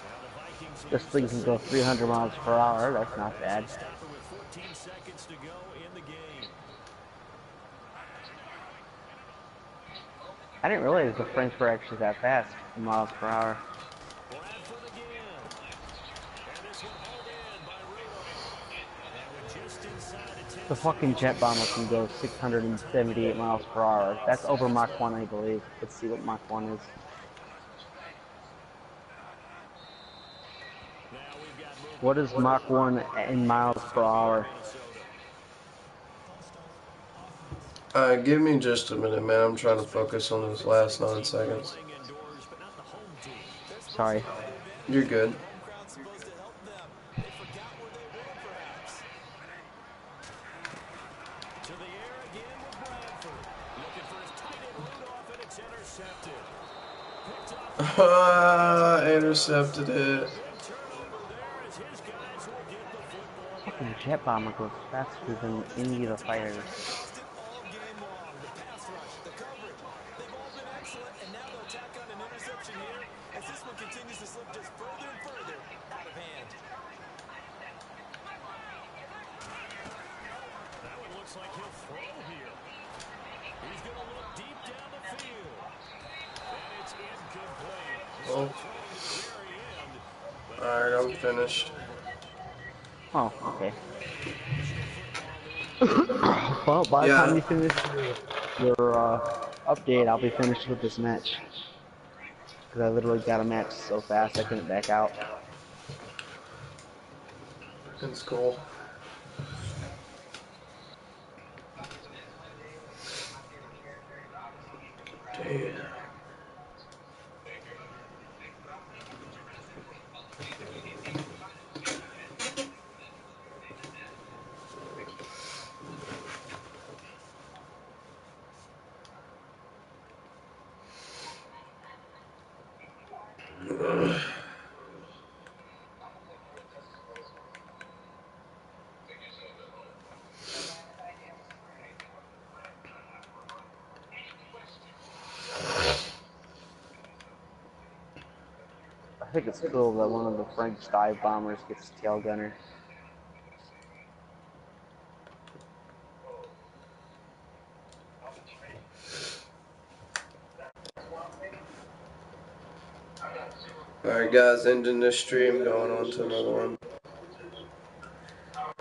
Now the Vikings This use thing the can go safety 300 on miles per downs hour. That's not as they bad. stop it with 14 seconds to go in the game. I didn't realize the French were actually that fast, miles per hour. Bradford again. And this one hauled in by Rudolph. And with just inside of 10 The fucking seconds to jet go, bomber can go 678 miles per hour. That's over Mach 1, I believe. Let's see what Mach 1 is. now we've got movement What is on Mach 1 in miles per hour? Minnesota. Give me just a minute, man. I'm trying to focus on this last 9 seconds. Playing indoors, but not the home team. They're supposed Sorry. to have the advantage You're here. good. The home crowd's supposed to help them. They forgot where they were, perhaps. To the air again with Bradford. Looking for his tight end Rudolph, and it's intercepted. Picked off. Intercepted it. Big turnover there as his guys will get the football Fucking back. jet bomber goes faster than any of the fighters. Consistent all game long. The pass rush, the coverage. They've all been excellent, and now they'll tack on an interception here as this one continues to slip just further and further out of hand. That one looks like he'll throw here. He's going to look deep down the field. And it's incomplete. Oh. Throwing to the very end. But Alright, I'm finished. Oh, okay. Well, by the time Yeah. you finish your update, I'll be finished with this match. Because I literally got a match so fast I couldn't back out. It's cool. Damn. I think it's cool that one of the French dive bombers gets tail gunner. Alright guys, ending this stream, going on to another one.